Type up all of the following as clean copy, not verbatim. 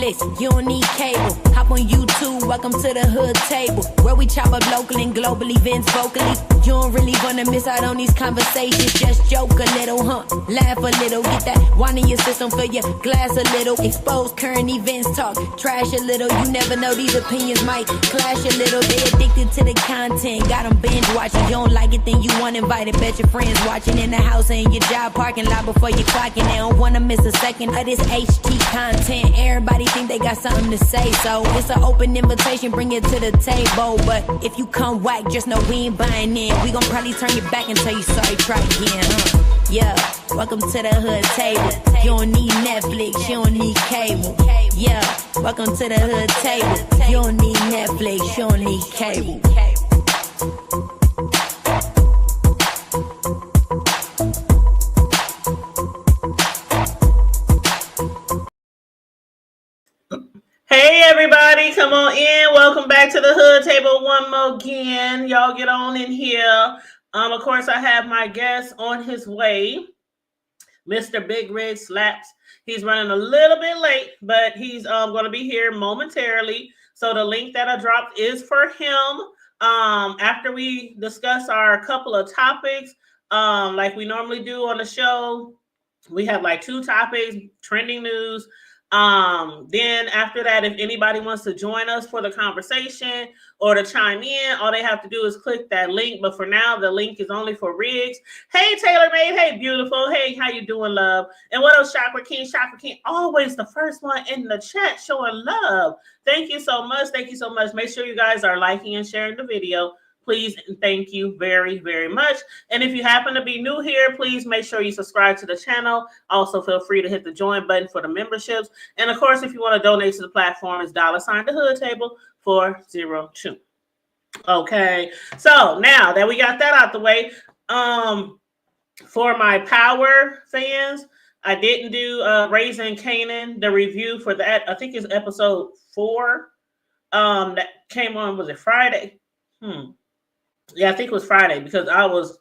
Netflix, you don't need cable. Hop on YouTube, welcome to the hood table, where we chop up local and global events vocally. You don't really wanna miss out on these conversations. Just joke a little, laugh a little, get that wine in your system, fill your glass a little. Expose current events, talk trash a little. You never know, these opinions might clash a little. They addicted to the content, got them binge watching. You don't like it, then you want invited. Bet your friends watching in the house and in your job parking lot before you clocking. They don't wanna miss a second of this HT content. Everybody think they got something to say, so it's an open invitation, bring it to the table. But if you come whack, just know we ain't buying in. We gon' probably turn your back and tell you sorry, try again. Yeah, welcome to the hood table. You don't need Netflix, you don't need cable. Yeah, welcome to the hood table. You don't need Netflix, you don't need cable. Hey everybody, come on in. Welcome back to the hood table one more again. Y'all get on in here. Of course, I have my guest on his way, Mr. Big Rig Slaps. He's running a little bit late, but he's going to be here momentarily. So the link that I dropped is for him. After we discuss our couple of topics, like we normally do on the show, we have like 2 topics, trending news. Then after that, if anybody wants to join us for the conversation or to chime in, all they have to do is click that link. But for now, the link is only for Riggs. Hey, Taylor Made. Hey, beautiful. Hey, how you doing, love? And what else, Chakra King? Chakra King, always the first one in the chat showing love. Thank you so much. Thank you so much. Make sure you guys are liking and sharing the video. Please and thank you very, very much. And if you happen to be new here, please make sure you subscribe to the channel. Also, feel free to hit the join button for the memberships. And of course, if you want to donate to the platform, it's $, the hood table 402. Okay, so now that we got that out the way, for my Power fans, I didn't do Raising Kanan, the review for that. I think it's episode 4. That came on, was it Friday? Yeah, I think it was Friday because I was,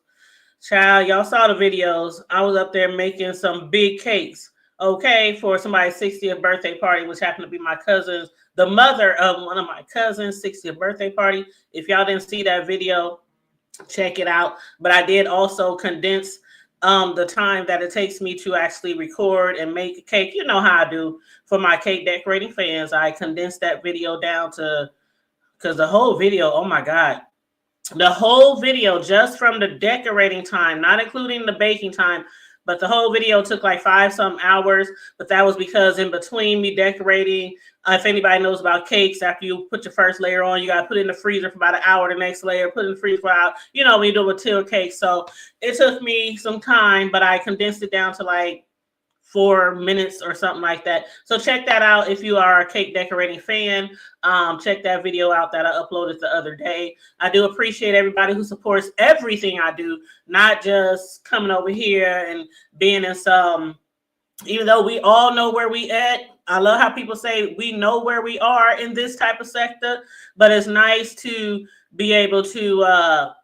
child, y'all saw the videos. I was up there making some big cakes, okay, for somebody's 60th birthday party, which happened to be my cousin's, the mother of one of my cousins' 60th birthday party. If y'all didn't see that video, check it out. But I did also condense the time that it takes me to actually record and make a cake. You know how I do for my cake decorating fans. I condensed that video down to, because the whole video, oh my God. The whole video, just from the decorating time, not including the baking time, but the whole video took like 5-some hours. But that was because in between me decorating, if anybody knows about cakes, after you put your first layer on, you got to put it in the freezer for about an hour. The next layer, put it in the freezer for an hour. You know, when you do a till cake. So it took me some time, but I condensed it down to like 4 minutes or something like that. So check that out if you are a cake decorating fan. Check that video out that I uploaded the other day. I do appreciate everybody who supports everything I do, not just coming over here and being in some, even though we all know where we at. I love how people say we know where we are in this type of sector, but it's nice to be able to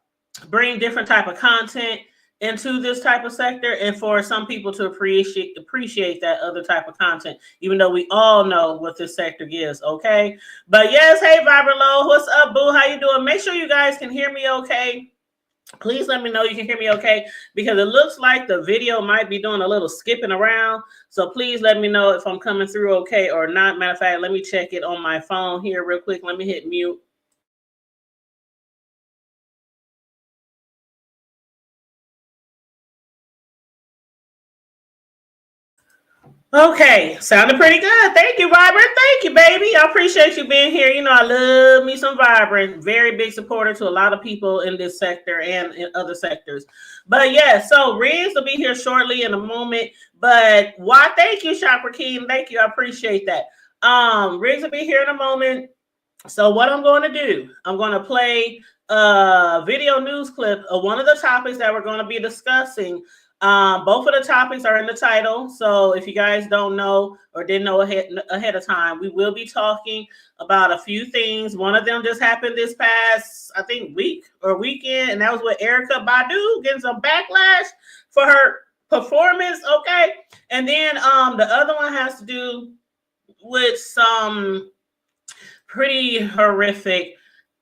bring different type of content into this type of sector, and for some people to appreciate that other type of content, even though we all know what this sector gives. Okay, but yes, hey Vibralo, what's up, boo? How you doing? Make sure you guys can hear me okay. Please let me know you can hear me okay, because it looks like the video might be doing a little skipping around. So please let me know if I'm coming through okay or not. Matter of fact, let me check it on my phone here real quick. Let me hit mute. Okay, sounded pretty good. Thank you, Vibrant. Thank you, baby. I appreciate you being here. You know, I love me some Vibrant. Very big supporter to a lot of people in this sector and in other sectors. But yeah, so Riggs will be here shortly in a moment. But why? Thank you, Chakra King. Thank you. I appreciate that. Riggs will be here in a moment. So what I'm going to do, I'm going to play a video news clip of one of the topics that we're going to be discussing. Both of the topics are in the title. So if you guys don't know or didn't know ahead of time, we will be talking about a few things. One of them just happened this past, I think, week or weekend. And that was with Erykah Badu getting some backlash for her performance. Okay. And then the other one has to do with some pretty horrific,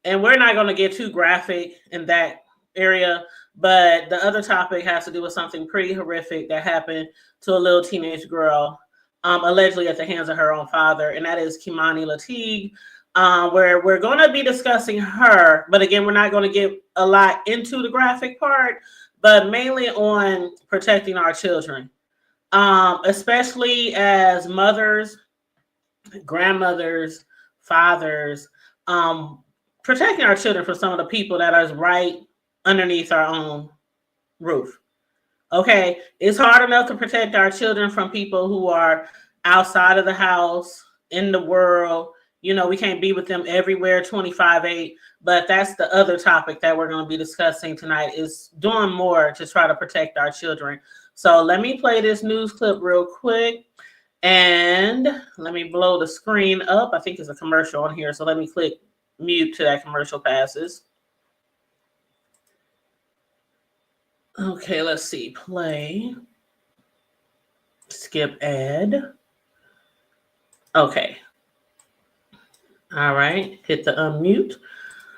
and we're not going to get too graphic in that area, but the other topic has to do with something pretty horrific that happened to a little teenage girl, allegedly at the hands of her own father, and that is Kei'mani Latigue, where we're going to be discussing her, but again, we're not going to get a lot into the graphic part, but mainly on protecting our children, especially as mothers, grandmothers, fathers, protecting our children from some of the people that are right underneath our own roof. Okay, it's hard enough to protect our children from people who are outside of the house, in the world. You know, we can't be with them everywhere 25/8, but that's the other topic that we're going to be discussing tonight, is doing more to try to protect our children. So let me play this news clip real quick. And let me blow the screen up. I think there's a commercial on here, so let me click mute till that commercial passes. Okay, let's see. Play. Skip ad. Okay. All right. Hit the unmute.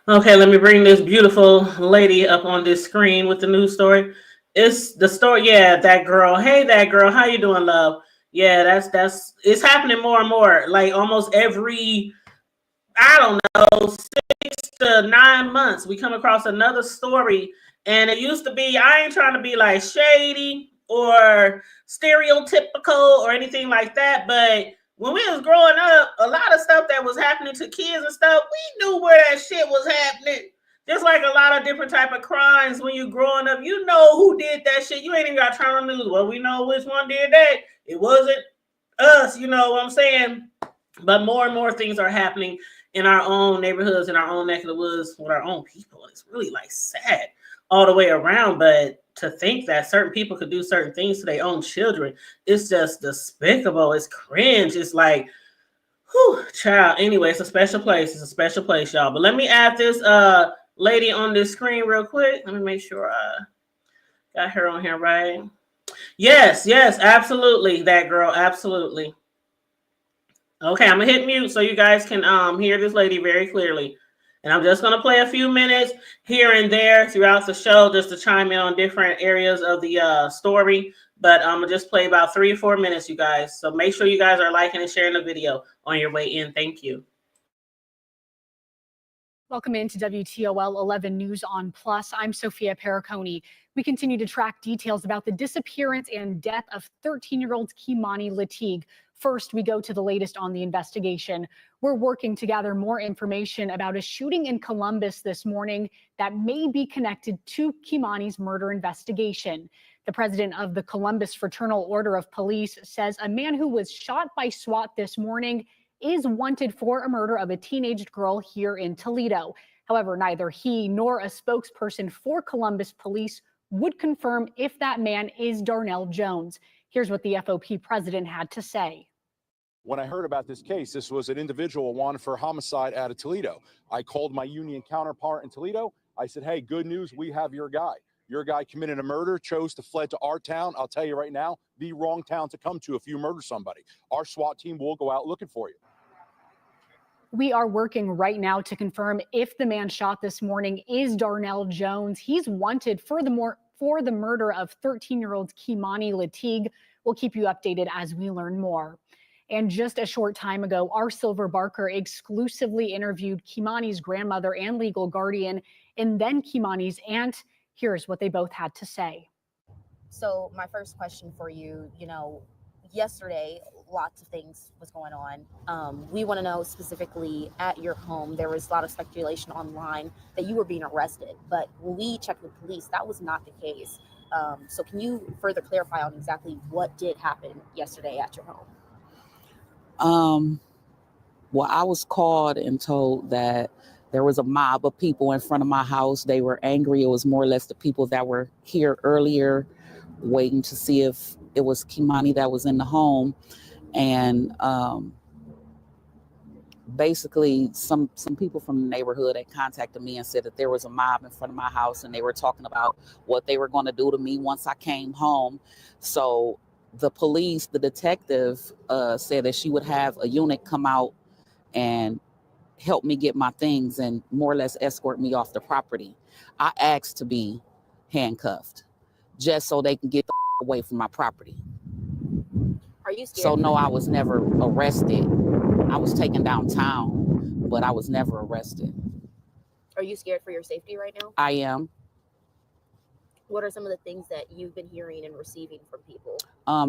Okay, let me bring this beautiful lady up on this screen with the news story. It's the story. Yeah, that girl. Hey, that girl. How you doing, love? Yeah, that's it's happening more and more. Like almost every, I don't know, 6 to 9 months, we come across another story. And it used to be, I ain't trying to be like shady or stereotypical or anything like that, but when we was growing up, a lot of stuff that was happening to kids and stuff, we knew where that shit was happening. Just like a lot of different type of crimes when you growing up, you know who did that shit. You ain't even got to turn on the news. Well, we know which one did that. It wasn't us, you know what I'm saying? But more and more things are happening in our own neighborhoods, in our own neck of the woods, with our own people. It's really like sad all the way around. But to think that certain people could do certain things to their own children, it's just despicable. It's cringe. It's like, whew, child. Anyway, it's a special place. It's a special place, y'all. But let me add this lady on this screen real quick. Let me make sure I got her on here right. Yes, absolutely. That girl, absolutely. Okay, I'm gonna hit mute so you guys can hear this lady very clearly. And I'm just gonna play a few minutes here and there throughout the show just to chime in on different areas of the story. But I'm gonna just play about 3 or 4 minutes, you guys. So make sure you guys are liking and sharing the video on your way in. Thank you. Welcome into WTOL 11 News on Plus. I'm Sophia Periconi. We continue to track details about the disappearance and death of 13-year-old Kei'mani Latigue. First, we go to the latest on the investigation. We're working to gather more information about a shooting in Columbus this morning that may be connected to Kei'mani's murder investigation. The president of the Columbus Fraternal Order of Police says a man who was shot by SWAT this morning is wanted for a murder of a teenage girl here in Toledo. However, neither he nor a spokesperson for Columbus Police would confirm if that man is Darnell Jones. Here's what the FOP president had to say. When I heard about this case, this was an individual wanted for homicide out of Toledo. I called my union counterpart in Toledo. I said, hey, good news, we have your guy. Your guy committed a murder, chose to fled to our town. I'll tell you right now, the wrong town to come to if you murder somebody. Our SWAT team will go out looking for you. We are working right now to confirm if the man shot this morning is Darnell Jones. He's wanted for the murder of 13-year-old Kei'mani Latigue. We'll keep you updated as we learn more. And just a short time ago, our Silver Barker exclusively interviewed Kei'mani's grandmother and legal guardian, and then Kei'mani's aunt. Here's what they both had to say. So my first question for you, yesterday, lots of things was going on. We want to know specifically at your home, there was a lot of speculation online that you were being arrested, but when we checked with police, that was not the case. So can you further clarify on exactly what did happen yesterday at your home? Well, I was called and told that there was a mob of people in front of my house. They were angry. It was more or less the people that were here earlier waiting to see if it was Kei'mani that was in the home. And basically some people from the neighborhood had contacted me and said that there was a mob in front of my house and they were talking about what they were going to do to me once I came home. So the police, the detective said that she would have a unit come out and help me get my things and more or less escort me off the property. I asked to be handcuffed just so they can get the away from my property. Are you scared? So no, I was never arrested. I was taken downtown, but I was never arrested. Are you scared for your safety right now? I am. What are some of the things that you've been hearing and receiving from people?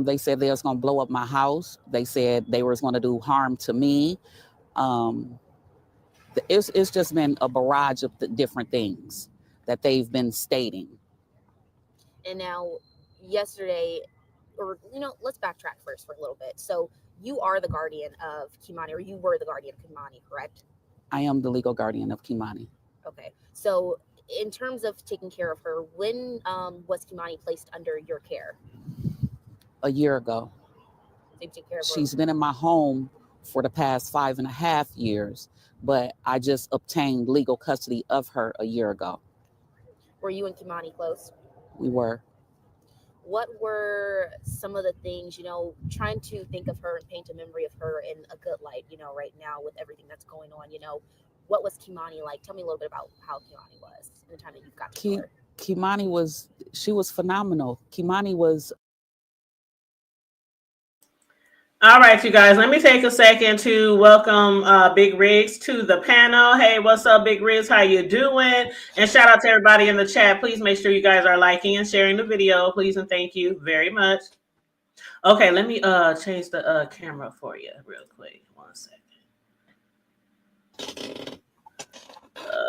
They said they was gonna blow up my house. They said they was gonna do harm to me. It's just been a barrage of different things that they've been stating. And now, yesterday, or let's backtrack first for a little bit. So you are the guardian of Kei'mani, or you were the guardian of Kei'mani, correct? I am the legal guardian of Kei'mani. Okay. So in terms of taking care of her, when was Kei'mani placed under your care? A year ago. So you take care of her. She's been in my home for the past 5.5 years, but I just obtained legal custody of her a year ago. Were you and Kei'mani close? We were. What were some of the things, trying to think of her and paint a memory of her in a good light, right now with everything that's going on, what was Kei'mani like? Tell me a little bit about how Kei'mani was in the time that you got to know her. Kei'mani was phenomenal. Kei'mani was. All right, you guys, let me take a second to welcome Big Riggs to the panel. Hey, what's up, Big Riggs? How you doing? And shout out to everybody in the chat. Please make sure you guys are liking and sharing the video. Please and thank you very much. Okay, let me change the camera for you real quick. 1 second.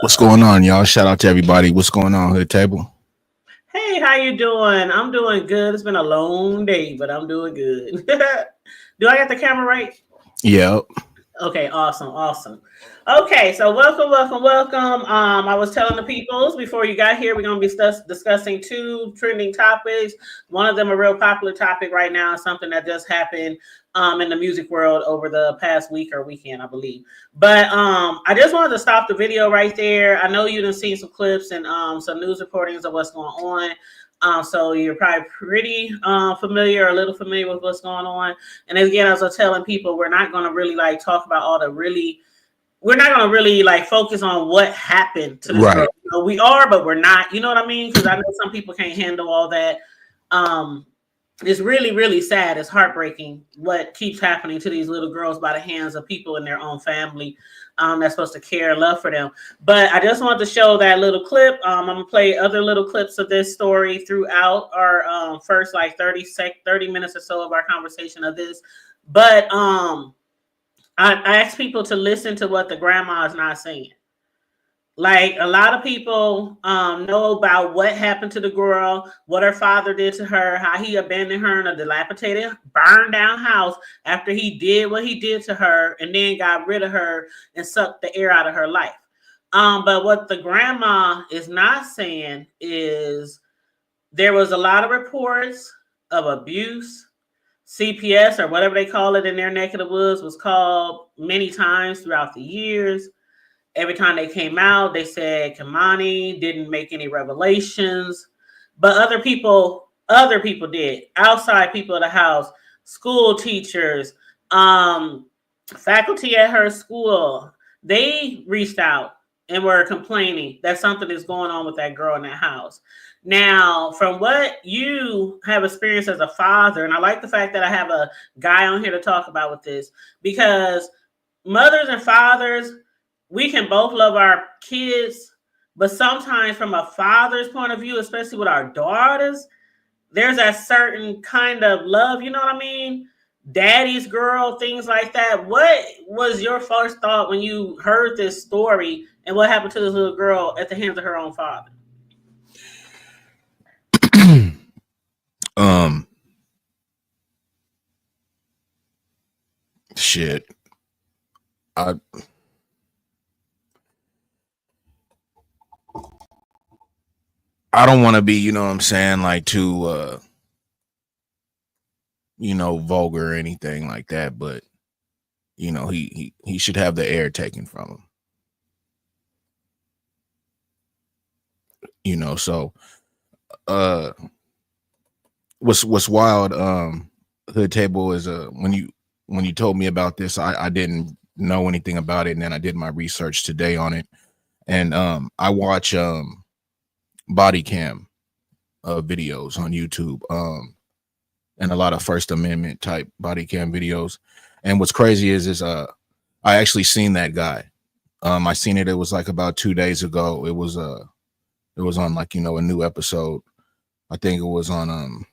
What's going on, y'all? Shout out to everybody. What's going on, Hood Table? Hey, how you doing? I'm doing good. It's been a long day, but I'm doing good. Do I got the camera right? Yep. Okay, awesome. Okay, so welcome. I was telling the peoples before you got here, we're going to be discussing 2 trending topics. One of them a real popular topic right now, something that just happened in the music world over the past week or weekend, I believe. But I just wanted to stop the video right there. I know you done seen some clips and some news reportings of what's going on. So you're probably pretty familiar, or a little familiar with what's going on. And again, as I was telling people, we're not going to really talk about we're not going to really focus on what happened to this girl. We are, but we're not, you know what I mean? Because I know some people can't handle all that. It's really, really sad. It's heartbreaking what keeps happening to these little girls by the hands of people in their own family that's supposed to care and love for them. But I just wanted to show that little clip. I'm going to play other little clips of this story throughout our first 30 minutes or so of our conversation of this. But I asked people to listen to what the grandma is not saying. A lot of people know about what happened to the girl, what her father did to her, how he abandoned her in a dilapidated, burned down house after he did what he did to her and then got rid of her and sucked the air out of her life. But what the grandma is not saying is there was a lot of reports of abuse. CPS, or whatever they call it in their neck of the woods, was called many times throughout the years. Every time they came out, they said Kei'mani didn't make any revelations, but other people did. Outside people of the house, school teachers, faculty at her school, they reached out and were complaining that something is going on with that girl in that house. Now, from what you have experienced as a father, and I like the fact that I have a guy on here to talk about with this, because mothers and fathers, we can both love our kids, but sometimes from a father's point of view, especially with our daughters, there's a certain kind of love, you know what I mean? Daddy's girl, things like that. What was your first thought when you heard this story and what happened to this little girl at the hands of her own father? Shit. I don't want to be, you know what I'm saying, too vulgar or anything like that, but he should have the air taken from him. So what's wild, Hood Table is when you told me about this, I didn't know anything about it, and then I did my research today on it, and I watch body cam videos on YouTube, and a lot of First Amendment type body cam videos. And what's crazy is I actually seen that guy. I seen it. It was like about 2 days ago. It was on like, a new episode. I think it was on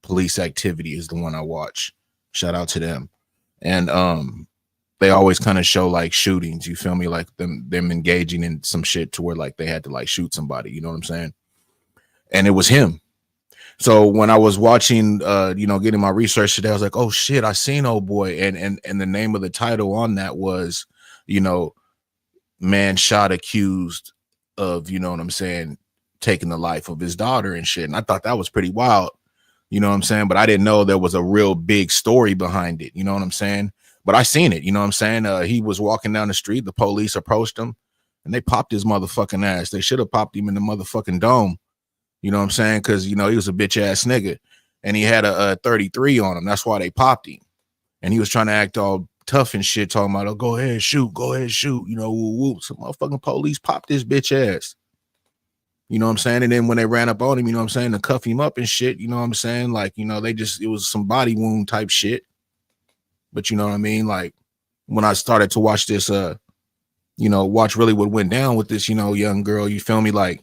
Police Activity is the one I watch. Shout out to them. And they always kind of show like shootings, you feel me, like them engaging in some shit to where like they had to like shoot somebody, you know what I'm saying? And it was him. So when I was watching getting my research today, I was like, oh shit, I seen old boy. And the name of the title on that was, man shot accused of, you know what I'm saying, taking the life of his daughter and shit. And I thought that was pretty wild, you know what I'm saying? But I didn't know there was a real big story behind it, you know what I'm saying? But I seen it, you know what I'm saying? He was walking down the street, the police approached him, and they popped his motherfucking ass. They should have popped him in the motherfucking dome, you know what I'm saying? Because, he was a bitch ass nigga, and he had a 33 on him. That's why they popped him. And he was trying to act all tough and shit, talking about, oh, go ahead, shoot, woo, woo. Some motherfucking police popped this bitch ass. You know what I'm saying? And then when they ran up on him, you know what I'm saying, to cuff him up and shit, you know what I'm saying? Like, it was some body wound type shit. But you know what I mean? Like, when I started to watch this, watch really what went down with this, young girl, you feel me? Like,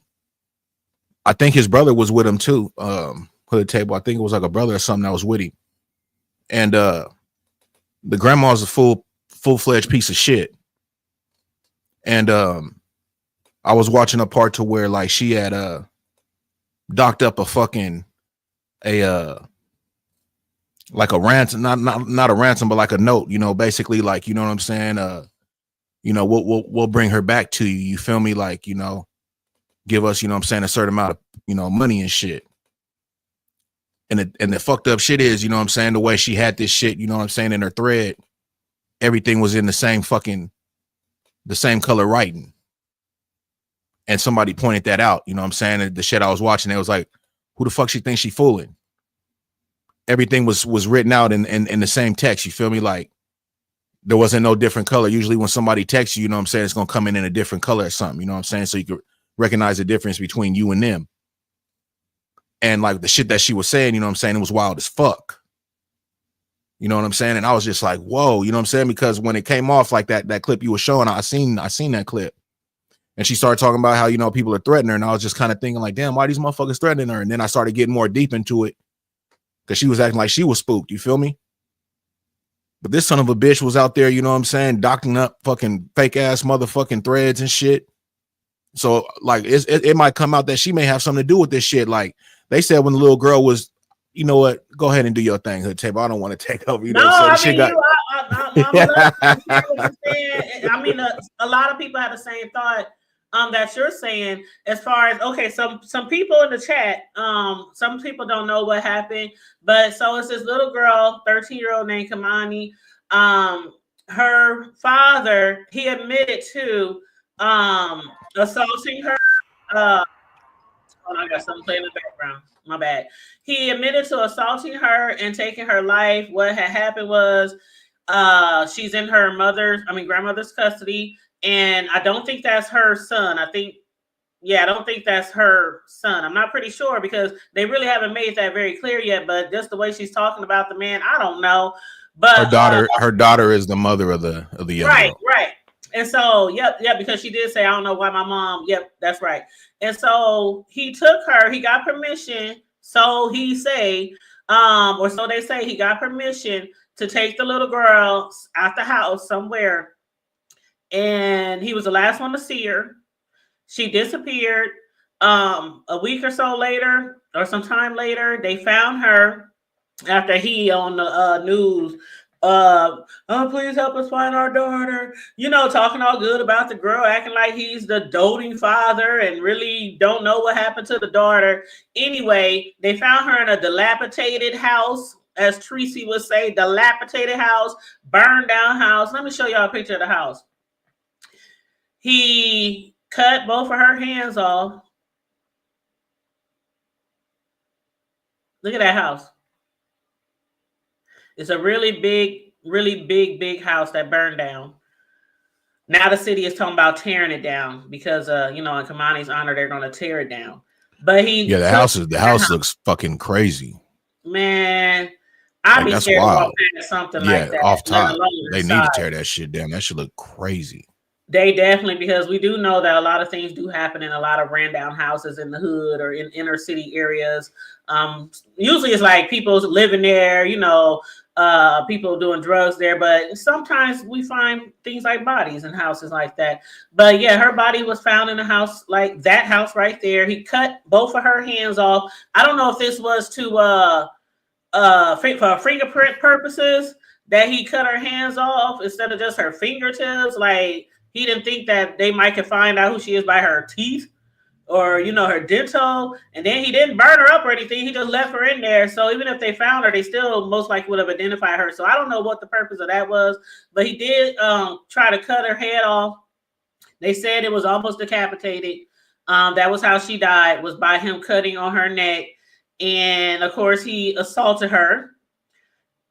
I think his brother was with him too, Hood Table. I think it was like a brother or something that was with him. And the grandma's a full-fledged piece of shit. And I was watching a part to where like she had docked up like a ransom, not a ransom, but like a note, basically like, you know what I'm saying? We'll bring her back to you. You feel me? Like, give us, you know what I'm saying, a certain amount of, money and shit. And the fucked up shit is, you know what I'm saying, the way she had this shit, you know what I'm saying, in her thread, everything was in the same color writing. And somebody pointed that out, you know what I'm saying? The shit I was watching, it was like, who the fuck she thinks she fooling? Everything was written out in the same text, you feel me? Like, there wasn't no different color. Usually when somebody texts you, you know what I'm saying, it's going to come in a different color or something, you know what I'm saying? So you could recognize the difference between you and them. And like the shit that she was saying, you know what I'm saying, it was wild as fuck. You know what I'm saying? And I was just like, whoa, you know what I'm saying? Because when it came off like that clip you were showing, I seen that clip. And she started talking about how, people are threatening her. And I was just kind of thinking like, damn, why are these motherfuckers threatening her? And then I started getting more deep into it because she was acting like she was spooked. You feel me? But this son of a bitch was out there, you know what I'm saying, docking up fucking fake ass motherfucking threads and shit. So like it might come out that she may have something to do with this shit. Like they said when the little girl was, you know what, go ahead and do your thing, Hood Table. I don't want to take over. You know what I'm saying? I mean, a lot of people have the same thought that you're saying as far as, okay, some people in the chat, some people don't know what happened, but so it's this little girl, 13-year-old named Kei'mani. Her father, he admitted to assaulting her. I got something playing in the background. My bad. He admitted to assaulting her and taking her life. What had happened was she's in her grandmother's custody. And I don't think that's her son. I don't think that's her son. I'm not pretty sure because they really haven't made that very clear yet. But just the way she's talking about the man, I don't know. But her daughter is the mother of the young girl. Right. And so, yep, because she did say, I don't know why my mom. Yep, that's right. And so he took her. He got permission. So he say, or so they say, he got permission to take the little girl out the house somewhere. And he was the last one to see her. She disappeared. A week or so later, or some time later, they found her after he on the news. Oh, please help us find our daughter. Talking all good about the girl, acting like he's the doting father and really don't know what happened to the daughter. Anyway, they found her in a dilapidated house, as Tracy would say, dilapidated house, burned down house. Let me show y'all a picture of the house. He cut both of her hands off. Look at that house. It's a really big house that burned down. Now the city is talking about tearing it down because in Kei'mani's honor, they're going to tear it down. But the house looks fucking crazy. Man, I'd be scared to walk past something like that. Off top, they need to tear that shit down. That should look crazy. They definitely, because we do know that a lot of things do happen in a lot of ran down houses in the hood or in inner city areas. Usually it's like people living there, people doing drugs there, but sometimes we find things like bodies in houses like that. But yeah, her body was found in a house like that house right there. He cut both of her hands off. I don't know if this was to for fingerprint purposes that he cut her hands off instead of just her fingertips. Like, he didn't think that they might could find out who she is by her teeth or, her dental. And then he didn't burn her up or anything. He just left her in there. So even if they found her, they still most likely would have identified her. So I don't know what the purpose of that was, but he did try to cut her head off. They said it was almost decapitated. That was how she died, was by him cutting on her neck. And of course, he assaulted her.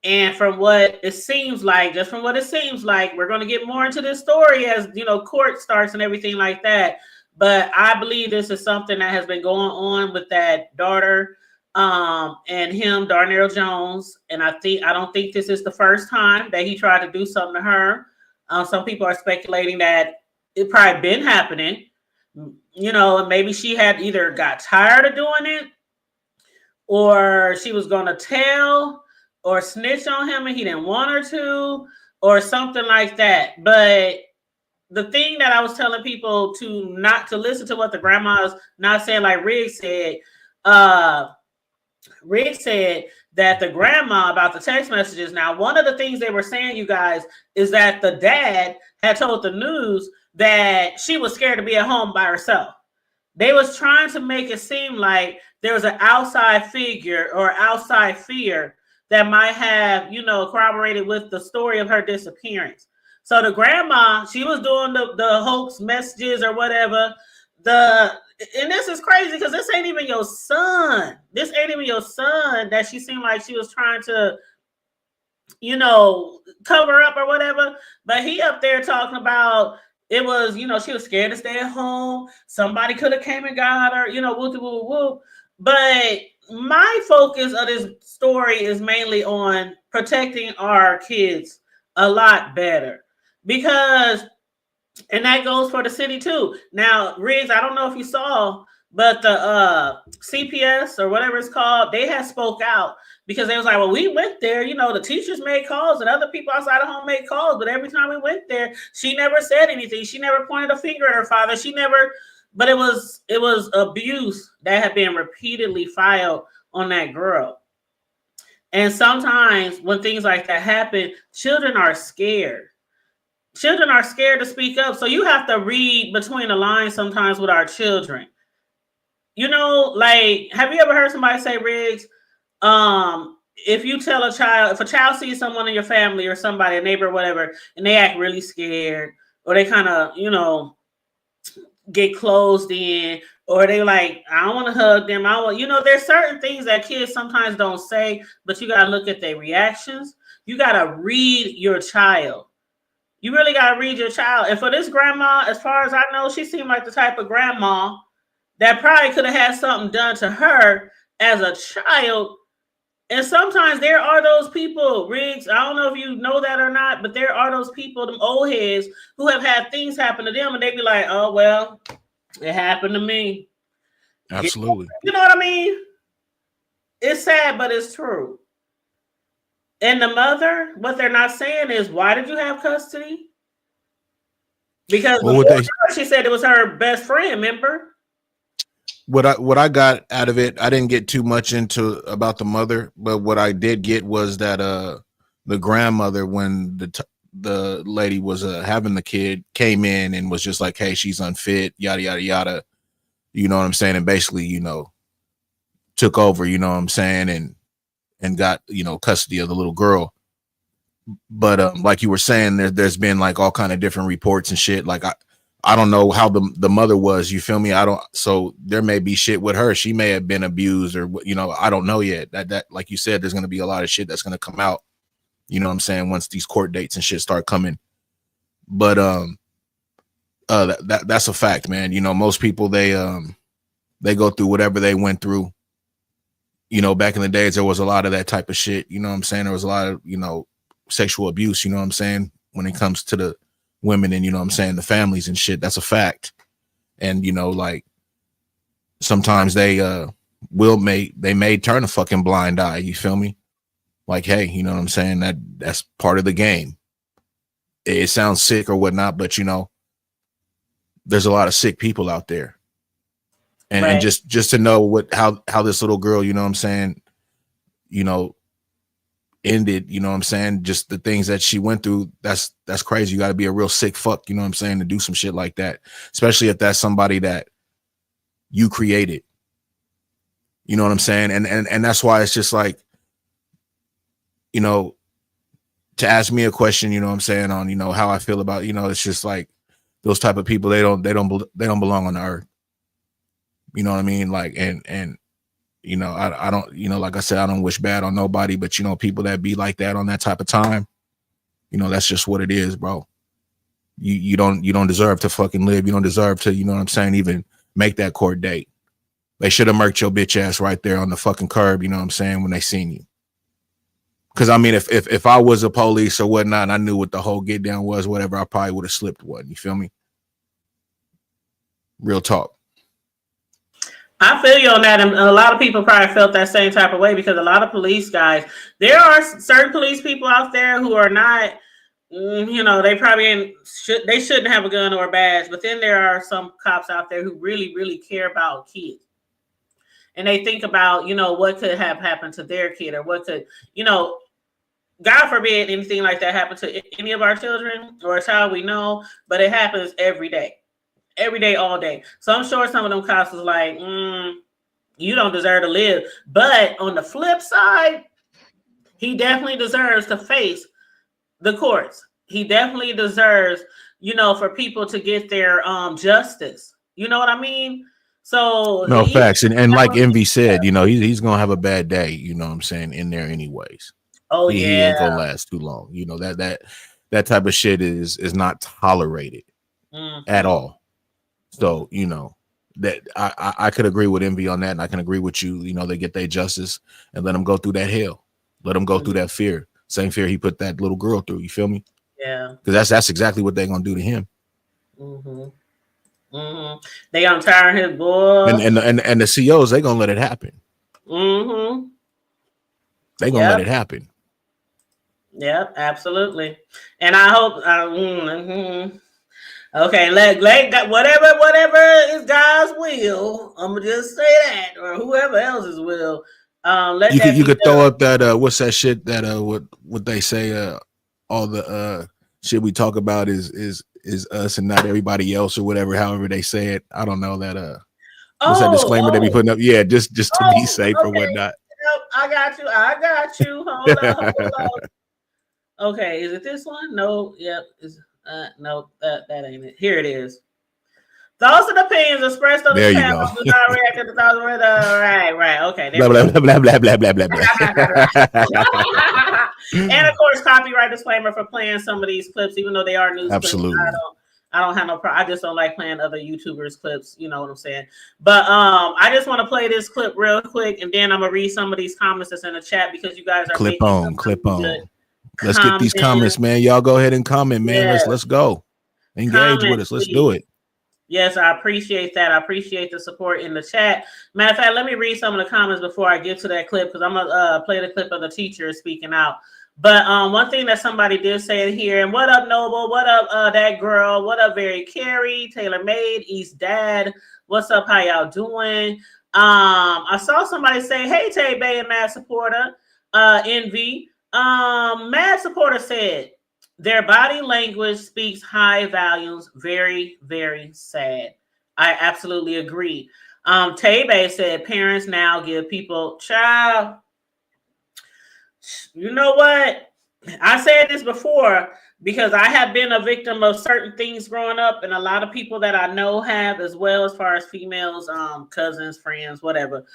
And from what it seems like, we're going to get more into this story as, court starts and everything like that. But I believe this is something that has been going on with that daughter and him, Darnell Jones. And I don't think this is the first time that he tried to do something to her. Some people are speculating that it probably been happening, and maybe she had either got tired of doing it or she was going to tell or snitch on him and he didn't want her to, or something like that. But the thing that I was telling people to not to listen to what the grandma's not saying, like Riggs said that the grandma about the text messages. Now, one of the things they were saying, you guys, is that the dad had told the news that she was scared to be at home by herself. They was trying to make it seem like there was an outside figure or outside fear that might have, corroborated with the story of her disappearance. So the grandma, she was doing the hoax messages or whatever. And this is crazy because this ain't even your son. This ain't even your son that she seemed like she was trying to, cover up or whatever. But he up there talking about it was, she was scared to stay at home. Somebody could have came and got her, whoop, whoop, whoop. But my focus of this story is mainly on protecting our kids a lot better because, and that goes for the city too. Now, Riggs, I don't know if you saw, but the CPS or whatever it's called, they had spoke out because they was like, well, we went there, the teachers made calls and other people outside of home made calls, but every time we went there, she never said anything. She never pointed a finger at her father. But it was abuse that had been repeatedly filed on that girl. And sometimes when things like that happen, children are scared. Children are scared to speak up. So you have to read between the lines sometimes with our children. Like, have you ever heard somebody say, Riggs, if a child sees someone in your family or somebody, a neighbor or whatever, and they act really scared or they kind of, get closed in, or they like, I don't want to hug them. There's certain things that kids sometimes don't say, but you got to look at their reactions. You got to read your child. You really got to read your child. And for this grandma, as far as I know, she seemed like the type of grandma that probably could have had something done to her as a child. And sometimes there are those people, Riggs, I don't know if you know that or not, but there are those people, them old heads, who have had things happen to them and they be like, oh, well, it happened to me. Absolutely. You know what I mean? It's sad, but it's true. And the mother, what they're not saying is, why did you have custody? Because she said it was her best friend, remember? What I got out of it, I didn't get too much into about the mother, but what I did get was that the grandmother, when the lady was having the kid, came in and was just like, hey, she's unfit, yada yada yada, you know what I'm saying, and basically, took over, you know what I'm saying, and got custody of the little girl. But like you were saying, there's been like all kind of different reports and shit. Like I don't know how the mother was, you feel me? So there may be shit with her. She may have been abused or, I don't know yet. That like you said, there's going to be a lot of shit that's going to come out You know what I'm saying? Once these court dates and shit start coming. But that's a fact, man. You know, most people they go through whatever they went through. You know, back in the days there was a lot of that type of shit. You know what I'm saying? There was a lot of, you know, sexual abuse, you know what I'm saying, when it comes to the women and, you know what I'm saying, the families and shit. That's a fact. And, you know, like sometimes they may turn a fucking blind eye, you feel me? Like, hey, you know what I'm saying? That's part of the game. It sounds sick or whatnot, but you know, there's a lot of sick people out there. And, right. and just to know how this little girl, you know what I'm saying, you know, ended, you know what I'm saying, just the things that she went through, that's crazy. You got to be a real sick fuck, you know what I'm saying, to do some shit like that, especially if that's somebody that you created. You know what I'm saying? And that's why it's just like, you know, to ask me a question, you know what I'm saying, on, you know, how I feel about, you know, it's just like those type of people, they don't belong on the earth. You know what I mean? Like, and you know, I don't, you know, like I said, I don't wish bad on nobody, but you know, people that be like that on that type of time, you know, that's just what it is, bro. You don't deserve to fucking live. You don't deserve to, you know what I'm saying, even make that court date. They should have murked your bitch ass right there on the fucking curb, you know what I'm saying, when they seen you. Because I mean, if I was a police or whatnot and I knew what the whole get down was, whatever, I probably would have slipped one. You feel me? Real talk. I feel you on that, and a lot of people probably felt that same type of way, because a lot of police guys, there are certain police people out there who are not, you know, they probably they shouldn't have a gun or a badge, but then there are some cops out there who really, really care about kids. And they think about, you know, what could have happened to their kid, or what could, you know, God forbid anything like that happen to any of our children or a child we know, but it happens every day. Every day, all day. So I'm sure some of them cops was like, you don't deserve to live. But on the flip side, he definitely deserves to face the courts. He definitely deserves, you know, for people to get their justice. You know what I mean? So no facts. And like Envy said, you know, he's gonna have a bad day, you know what I'm saying, in there anyways. Oh, he ain't gonna last too long. You know, that type of shit is not tolerated at all. So, you know, that I could agree with Envy on that, and I can agree with you. You know, they get their justice and let them go through that hell. Let them go through that fear. Same fear he put that little girl through. You feel me? Yeah. Because that's exactly what they're gonna do to him. They gonna tire his boy. And the COs, they gonna let it happen. They gonna let it happen. Yep, absolutely. And I hope. Okay, let whatever is God's will. I'm gonna just say that, or whoever else's will. You could throw up that what's that shit that what they say all the shit we talk about is us and not everybody else, or whatever, however they say it. I don't know that what's that disclaimer they be putting up? Yeah, just to be safe or whatnot. Yep, I got you. Hold on. Okay, is it this one? No, yep. No, that ain't it. Here it is. Thoughts and opinions expressed on the channel do not react to the thoughts of right. Okay. Blah blah blah blah blah blah blah blah. And of course, copyright disclaimer for playing some of these clips, even though they are news Absolutely. clips. I don't have no problem. I just don't like playing other YouTubers' clips. You know what I'm saying? But I just want to play this clip real quick, and then I'm gonna read some of these comments that's in the chat, because you guys are clip on. Let's get these comments, man. Y'all go ahead and comment, man. Yeah. Let's go. Engage with us. Let's do it. Yes, I appreciate that. I appreciate the support in the chat. Matter of fact, let me read some of the comments before I get to that clip, because I'm gonna play the clip of the teacher speaking out. But one thing that somebody did say here, and what up, Noble? What up, that girl? What up, Very Carey, Taylor Made, East Dad? What's up? How y'all doing? I saw somebody say, "Hey, Tay Bay and Mad Supporter, Envy." Mad Supporter said, "Their body language speaks high volumes. Very, very sad." I absolutely agree. Tay said, "Parents now give people child." You know what? I said this before, because I have been a victim of certain things growing up, and a lot of people that I know have as well, as far as females, cousins, friends, whatever.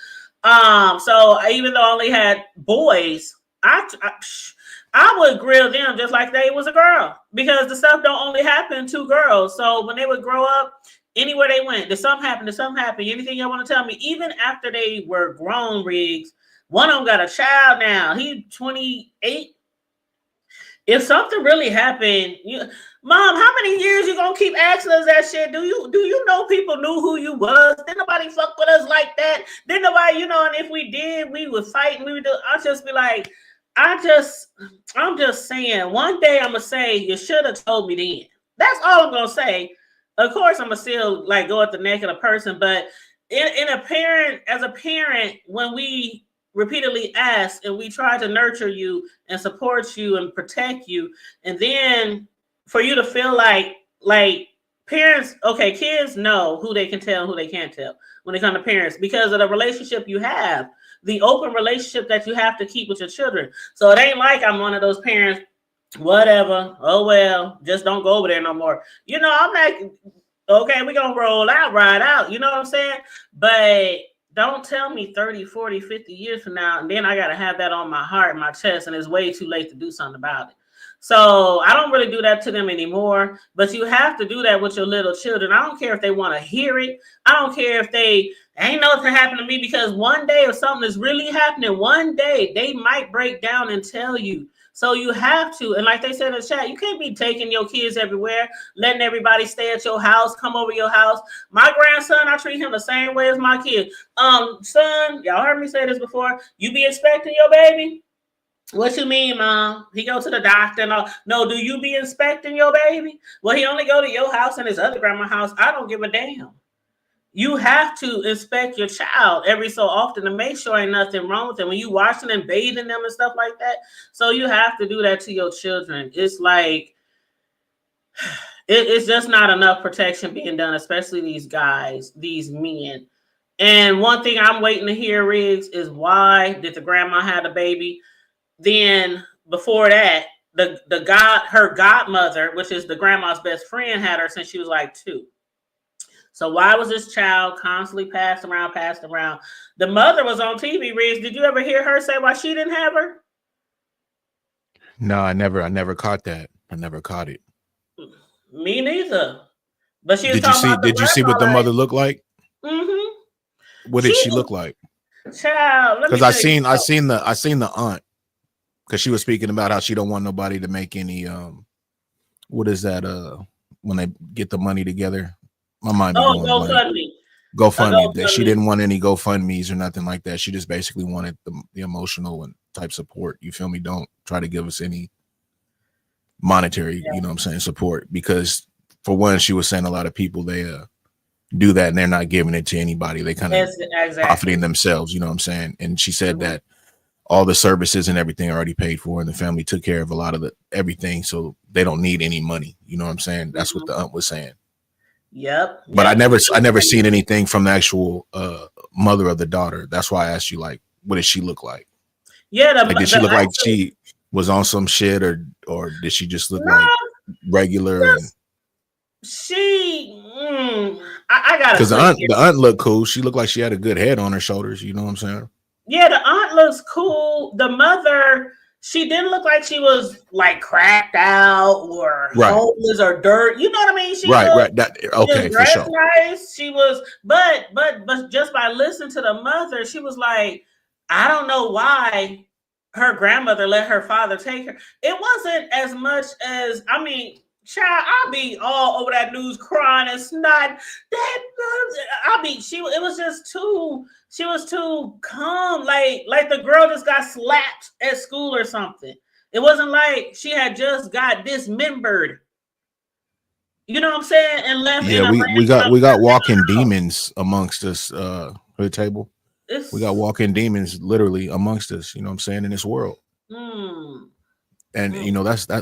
So even though I only had boys, I would grill them just like they was a girl, because the stuff don't only happen to girls. So when they would grow up, anywhere they went, did something happen? Did something happen? Anything y'all want to tell me? Even after they were grown, Riggs, one of them got a child now. He's 28. If something really happened, Mom, how many years you gonna keep asking us that shit? Do you know people knew who you was? Didn't nobody fuck with us like that? Didn't nobody, and if we did, we would fight and we would do. I'll just be like, I'm just saying, one day I'm gonna say you should have told me then. That's all I'm gonna say. Of course, I'm gonna still like go at the neck of the person, but as a parent, when we repeatedly ask and we try to nurture you and support you and protect you, and then for you to feel like parents, okay, kids know who they can tell and who they can't tell when it comes to parents because of the relationship you have, the open relationship that you have to keep with your children. So it ain't like I'm one of those parents, whatever, oh well, just don't go over there no more. I'm not, okay, we're gonna ride out, you know what I'm saying? But don't tell me 30, 40, 50 years from now, and then I gotta have that on my heart and my chest, and it's way too late to do something about it. So I don't really do that to them anymore, but you have to do that with your little children. I don't care if they want to hear it. I don't care if they ain't nothing happened to me, because one day if something is really happening, one day they might break down and tell you. So you have to, and like they said in the chat, you can't be taking your kids everywhere, letting everybody stay at your house, come over your house. My grandson, I treat him the same way as my kid. Son, y'all heard me say this before. You be expecting your baby? What you mean, Mom? He go to the doctor and all. No, do you be inspecting your baby? Well, he only go to your house and his other grandma's house. I don't give a damn. You have to inspect your child every so often to make sure ain't nothing wrong with them. When you washing and bathing them and stuff like that. So you have to do that to your children. It's like, it's just not enough protection being done, especially these guys, these men. And one thing I'm waiting to hear, Riggs, is why did the grandma have a baby? Then before that, her godmother, which is the grandma's best friend, had her since she was like 2. So why was this child constantly passed around? The mother was on TV, Riggs. Did you ever hear her say why she didn't have her? No, I never caught that. I never caught it. Me neither. But she was did you see what the mother looked like? Mm-hmm. What did she look like? Child, because I seen the aunt, because she was speaking about how she don't want nobody to make any what is that when they get the money together. My mind be going blank. GoFundMe. She didn't want any GoFundMes or nothing like that. She just basically wanted the emotional and type support. You feel me? Don't try to give us any monetary, support, because for one, she was saying a lot of people they do that and they're not giving it to anybody. They kind of profiting themselves, you know what I'm saying? And she said that all the services and everything are already paid for, and the family took care of a lot of everything, so they don't need any money. You know what I'm saying? That's what the aunt was saying. Yep. But I never seen anything from the actual mother of the daughter. That's why I asked you, like, what did she look like? Yeah, did she look like she was on some shit, or did she just look like regular? I got, because the aunt looked cool. She looked like she had a good head on her shoulders. You know what I'm saying? Yeah, the aunt looks cool. The mother, she didn't look like she was like cracked out or homeless or dirt. You know what I mean? She right. Okay, for sure. Nice. She was, but just by listening to the mother, she was like, I don't know why her grandmother let her father take her. It wasn't as much as, child, I'll be all over that news crying and snot. She was too calm. Like the girl just got slapped at school or something. It wasn't like she had just got dismembered. You know what I'm saying? And left. Yeah, we got walking demons amongst us, her table. We got walking demons literally amongst us, you know what I'm saying, in this world. And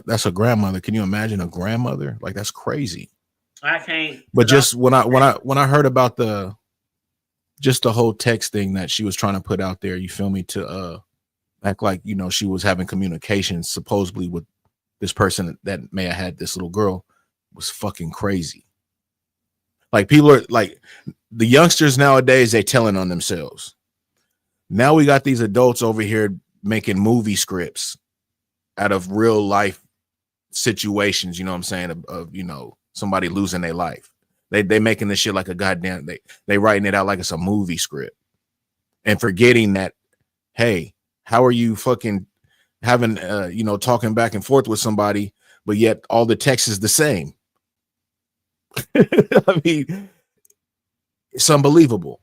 that's a grandmother. Can you imagine a grandmother? Like, that's crazy. I can't. But just when I heard about the whole text thing that she was trying to put out there, you feel me, to act like, she was having communication supposedly with this person that may have had this little girl, was fucking crazy. Like, people are like, the youngsters nowadays, they telling on themselves. Now we got these adults over here making movie scripts out of real life situations, you know what I'm saying, of you know, somebody losing their life. They making this shit like a goddamn, they writing it out like it's a movie script and forgetting that, hey, how are you fucking having you know, talking back and forth with somebody, but yet all the text is the same. I mean, it's unbelievable.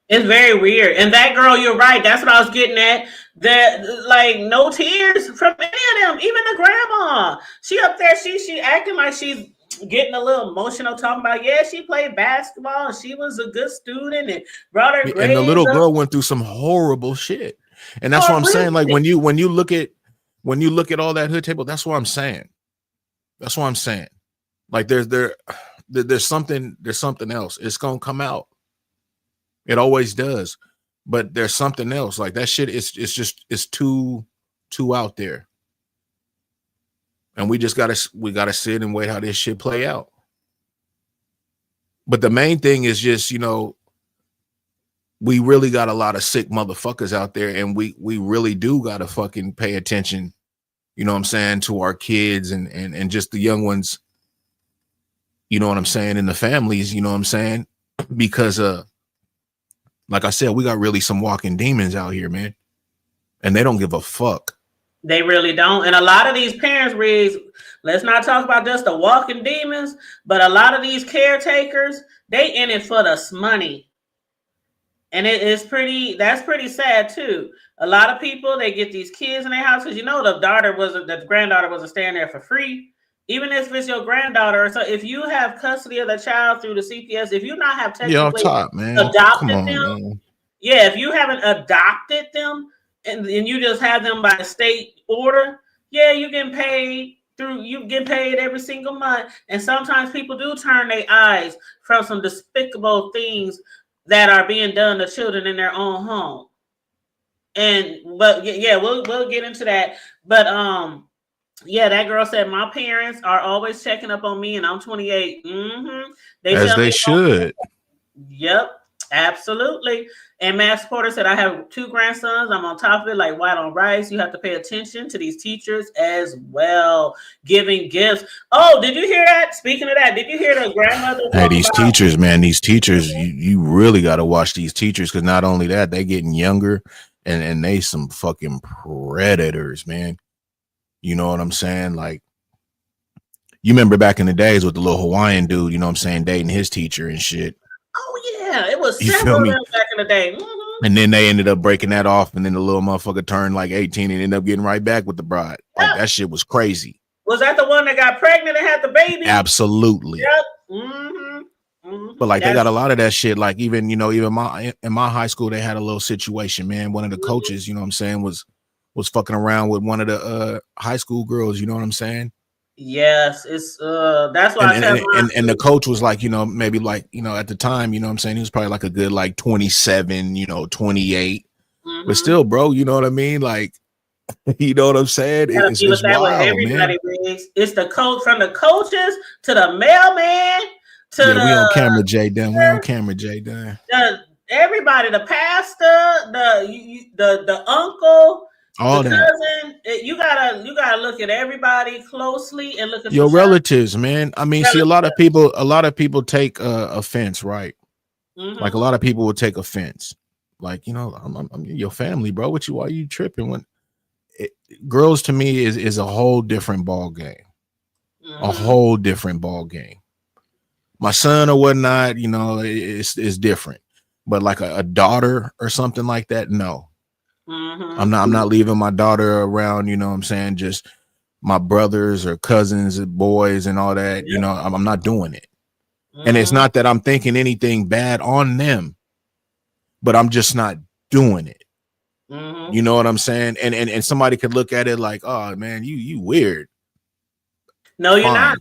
It's very weird. And that girl, you're right. That's what I was getting at. That, like, no tears from any of them. Even the grandma. She up there, she acting like she's getting a little emotional, talking about, yeah, she played basketball and she was a good student and brought her grades And the little up. girl went through some horrible shit. And that's what I'm saying. Like when you look at all that hood table, that's what I'm saying. That's what I'm saying. Like there's something else. It's gonna come out. It always does. But there's something else. Like that shit it's too out there. And we gotta sit and wait how this shit play out. But the main thing is just, you know, we really got a lot of sick motherfuckers out there, and we really do gotta fucking pay attention, you know what I'm saying, to our kids and just the young ones, you know what I'm saying, in the families, you know what I'm saying? Because like I said, we got really some walking demons out here, man. And they don't give a fuck. They really don't. And a lot of these parents, Riggs, let's not talk about just the walking demons, but a lot of these caretakers, they in it for the money. And that's pretty sad too. A lot of people, they get these kids in their house because, you know, the granddaughter wasn't staying there for free. Even if it's your granddaughter. So if you have custody of the child through the CPS, if you not have technically adopted them, man. Yeah, if you haven't adopted them and you just have them by state order, yeah, you get paid every single month. And sometimes people do turn their eyes from some despicable things that are being done to children in their own home. But yeah, we'll get into that. But yeah, that girl said my parents are always checking up on me, and I'm 28. Mm-hmm. As they should. Yep, absolutely. And Matt Porter said, I have 2 grandsons. I'm on top of it like white on rice. You have to pay attention to these teachers as well, giving gifts. Oh, did you hear that? Speaking of that, did you hear the grandmother? Hey, these teachers, man, these teachers, you really got to watch these teachers, because not only that, they getting younger and they some fucking predators, man. You know what I'm saying? Like, you remember back in the days with the little Hawaiian dude, you know what I'm saying, dating his teacher and shit. Oh, yeah. It was several of them back in the day. Mm-hmm. And then they ended up breaking that off, and then the little motherfucker turned like 18 and ended up getting right back with the bride. Like, that shit was crazy. Was that the one that got pregnant and had the baby? Absolutely. Yep. Mm-hmm. Mm-hmm. But like, they got a lot of that shit. Like, even in my high school, they had a little situation, man. One of the coaches, you know what I'm saying, was fucking around with one of the high school girls, you know what I'm saying? Yes, it's that's why and the coach was like, you know, maybe like, you know, at the time, you know what I'm saying, he was probably like a good like 27, you know, 28. Mm-hmm. But still, bro, you know what I mean? Like, you know what I'm saying? It's wild, everybody, man. It's the coach, from the coaches to the mailman to we on camera, J Dunn. We on camera, J Dunn. Everybody, the pastor, the uncle, all the cousin. You gotta look at everybody closely and look at your relatives, man. I mean, see, a lot of people take offense, right? Mm-hmm. Like, a lot of people will take offense. Like, you know, I'm your family, bro. Why are you tripping? When girls, to me, is a whole different ball game. Mm-hmm. A whole different ball game. My son or whatnot, you know, it's different. But like a daughter or something like that, no. Mm-hmm. I'm not leaving my daughter around, you know what I'm saying, just my brothers or cousins and boys and all that. Yeah. You know, I'm not doing it. Mm-hmm. And it's not that I'm thinking anything bad on them, but I'm just not doing it. Mm-hmm. You know what I'm saying? And somebody could look at it like, oh man, you weird. No, you're not.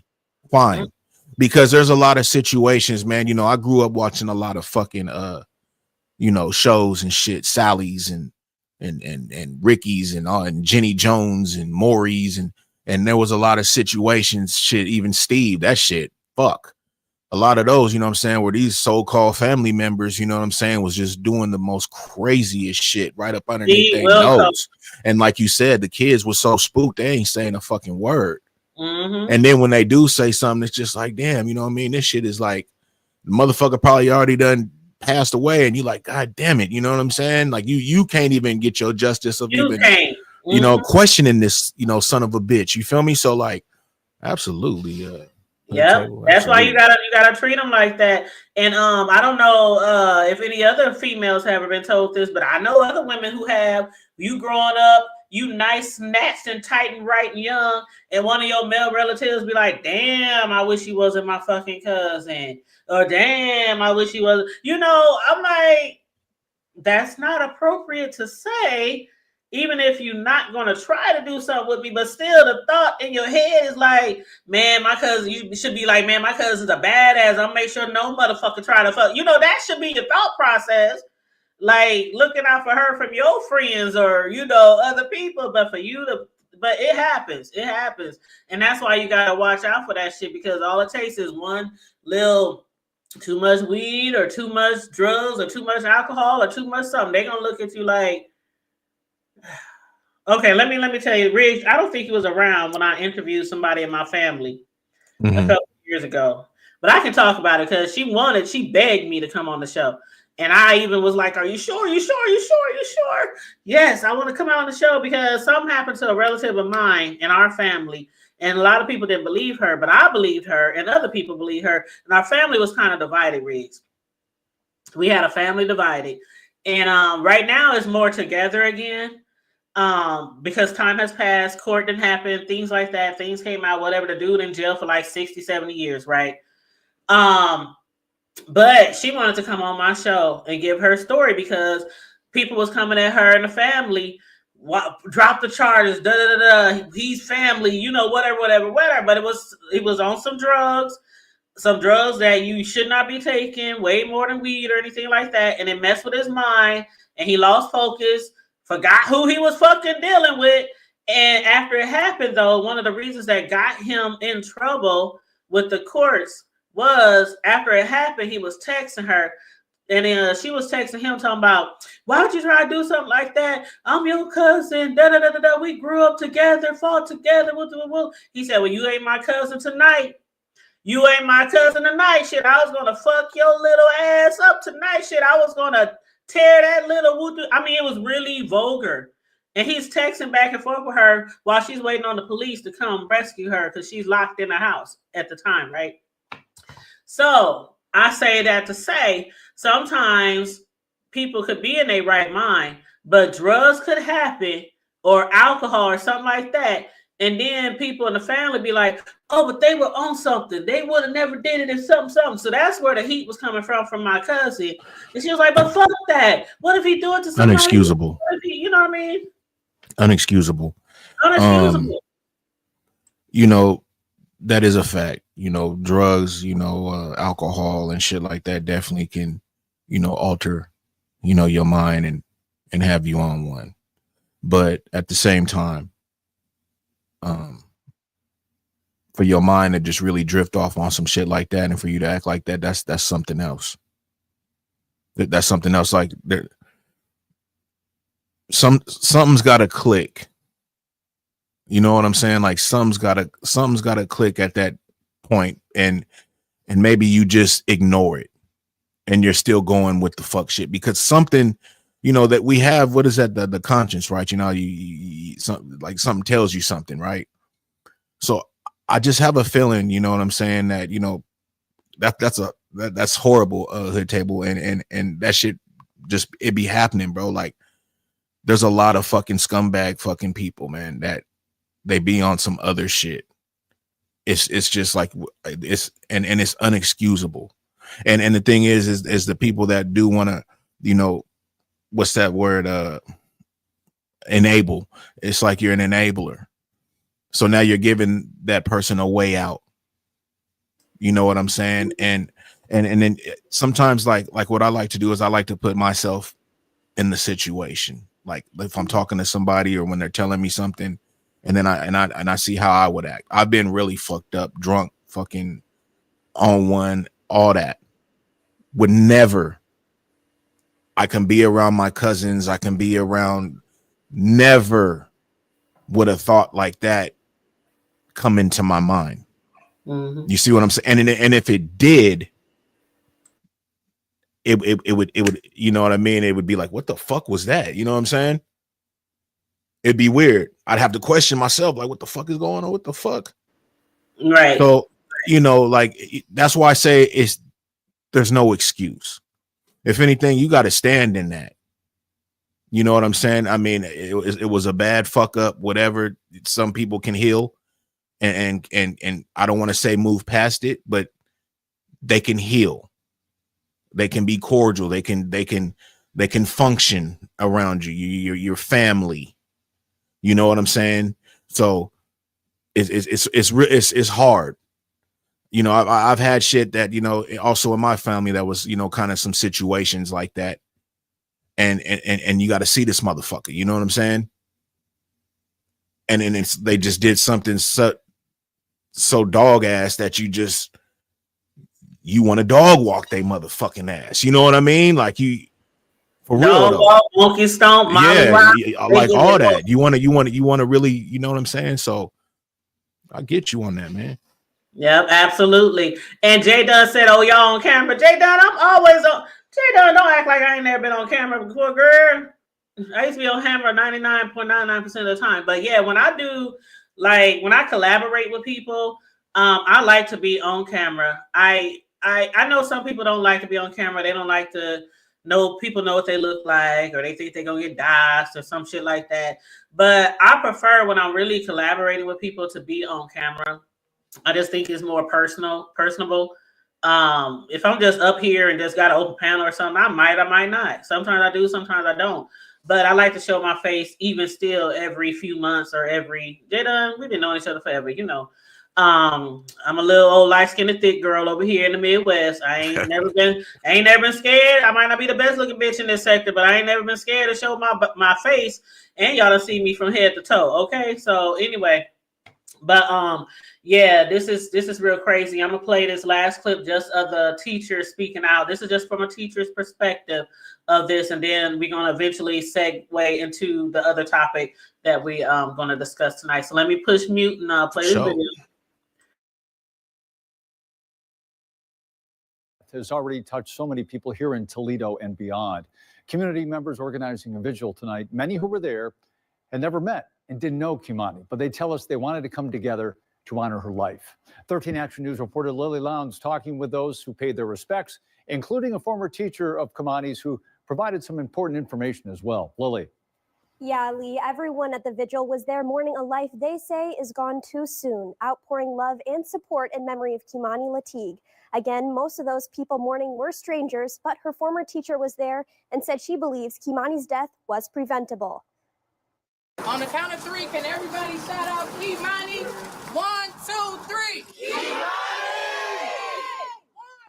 Fine. Mm-hmm. Because there's a lot of situations, man. You know, I grew up watching a lot of fucking you know, shows and shit, Sally's and Ricky's and Jenny Jones and Maury's and there was a lot of situations, shit, even Steve, that shit, fuck. a lot of those, you know what I'm saying, where these so-called family members, you know what I'm saying, was just doing the most craziest shit right up underneath their nose. And like you said, the kids were so spooked, they ain't saying a fucking word. And then when they do say something, it's just like, damn, you know what I mean? This shit is like, the motherfucker probably already done passed away, and you like, God damn it, you know what I'm saying? Like you can't even get your justice of even, you know, questioning this, you know, son of a bitch. You feel me? So like, absolutely, yeah, that's why you gotta treat them like that. And I don't know if any other females have ever been told this, but I know other women who have. You growing up, you nice, snatched and tight and right and young, and one of your male relatives be like, damn, I wish he wasn't my fucking cousin. Or damn, I wish he was. You know, I'm like, that's not appropriate to say, even if you're not going to try to do something with me, but still the thought in your head is like, man, my cousin, you should be like, man, my cousin's a badass. I'll make sure no motherfucker try to fuck. You know, that should be your thought process. Like looking out for her from your friends or, you know, other people, but for you to, but it happens. It happens. And that's why you got to watch out for that shit, because all it takes is one little too much weed or too much drugs or too much alcohol or too much something. They're going to look at you like, okay, let me tell you, Riggs, I don't think he was around when I interviewed somebody in my family a couple of years ago. But I can talk about it because she begged me to come on the show. And I even was like, are you sure? You sure? You sure? You sure? Yes, I want to come out on the show because something happened to a relative of mine in our family. And a lot of people didn't believe her, but I believed her and other people believed her. And our family was kind of divided, Riggs. We had a family divided. And right now it's more together again. Because time has passed, court didn't happen, things like that, things came out, whatever. The dude in jail for like 60, 70 years, right? But she wanted to come on my show and give her story because people was coming at her and the family, drop the charges, he's family, you know, whatever. But it was on some drugs that you should not be taking, way more than weed or anything like that. And it messed with his mind and he lost focus, forgot who he was fucking dealing with. And after it happened, though, one of the reasons that got him in trouble with the courts was after it happened, he was texting her. And then she was texting him talking about, why would you try to do something like that? I'm your cousin. We grew up together, fought together. He said, well, you ain't my cousin tonight. You ain't my cousin tonight. Shit, I was going to fuck your little ass up tonight. Shit, I was going to tear that little. I mean, it was really vulgar. And he's texting back and forth with her while she's waiting on the police to come rescue her because she's locked in the house at the time, right? So I say that to say sometimes people could be in their right mind, but drugs could happen or alcohol or something like that. And then people in the family be like, oh, but they were on something. They would have never did it if something. So that's where the heat was coming from my cousin. And she was like, but fuck that. What if he do it to somebody? Unexcusable. You know what I mean? Unexcusable. You know, that is a fact. You know, drugs, you know, alcohol and shit like that definitely can, you know, alter, you know, your mind and have you on one. But at the same time, for your mind to just really drift off on some shit like that and for you to act like that, that's something else. That's something else. Like something's got to click. You know what I'm saying? Like something's got to click at that point, and maybe you just ignore it and you're still going with the fuck shit because something, you know, that we have, what is that? The conscience, right? You know, something tells you something, right? So I just have a feeling, you know what I'm saying, that, you know, that's horrible, Hood Table, and that shit just, it be happening, bro. Like there's a lot of fucking scumbag fucking people, man, that they be on some other shit. It's just like it's unexcusable. And the thing is the people that do want to, you know, what's that word? Enable. It's like you're an enabler. So now you're giving that person a way out. You know what I'm saying? And then sometimes like what I like to do is I like to put myself in the situation. Like if I'm talking to somebody or when they're telling me something, and then I see how I would act. I've been really fucked up, drunk, fucking on one, all that. Would never. I can be around my cousins. I can be around. Never would have thought like that come into my mind. You see what I'm saying? And if it did, it would, you know what I mean? It would be like, what the fuck was that? You know what I'm saying? It'd be weird. I'd have to question myself, like, what the fuck is going on? What the fuck? Right. So, you know, like, that's why I say there's no excuse. If anything, you got to stand in that. You know what I'm saying? I mean, it was a bad fuck up, whatever. Some people can heal. And I don't want to say move past it, but they can heal. They can be cordial. They can function around you. Your family. You know what I'm saying? So it's hard. You know, I've had shit that, you know, also in my family that was, you know, kind of some situations like that. And you got to see this motherfucker. You know what I'm saying? And then they just did something so dog ass that you want to dog walk they motherfucking ass. You know what I mean? Like you, for real though. Walk, monkey stomp, yeah, like all that. You want to really, you know what I'm saying? So I get you on that, man. Yep, absolutely. And J Dunn said, "Oh, y'all on camera." J Dunn, I'm always on. J Dunn, don't act like I ain't never been on camera before, girl. I used to be on camera 99.99% of the time. But yeah, when I do, like when I collaborate with people, I like to be on camera. I know some people don't like to be on camera. They don't like to know people know what they look like, or they think they're gonna get doxxed or some shit like that. But I prefer when I'm really collaborating with people to be on camera. I just think it's more personable. If I'm just up here and just got an open panel or something, I might not. Sometimes I do, sometimes I don't. But I like to show my face even still every few months or every we've been knowing each other forever, you know. I'm a little old light-skinned thick girl over here in the Midwest. I ain't never been scared. I might not be the best looking bitch in this sector, but I ain't never been scared to show my face, and y'all done see me from head to toe. Okay, so anyway. But yeah, this is real crazy. I'm gonna play this last clip just of the teacher speaking out. This is just from a teacher's perspective of this, and then we're gonna eventually segue into the other topic that we gonna discuss tonight. So let me push mute and play this video. Has already touched so many people here in Toledo and beyond. Community members organizing a vigil tonight. Many who were there had never met and didn't know Kei'mani, but they tell us they wanted to come together to honor her life. 13 Action News reporter Lily Lowndes talking with those who paid their respects, including a former teacher of Kei'mani's who provided some important information as well. Lily. Yeah, Lee, everyone at the vigil was there mourning a life they say is gone too soon, outpouring love and support in memory of Kei'mani Latigue. Again, most of those people mourning were strangers, but her former teacher was there and said she believes Kei'mani's death was preventable. On the count of three, can everybody shout out Kei'mani? 1, 2, 3. Kei'mani!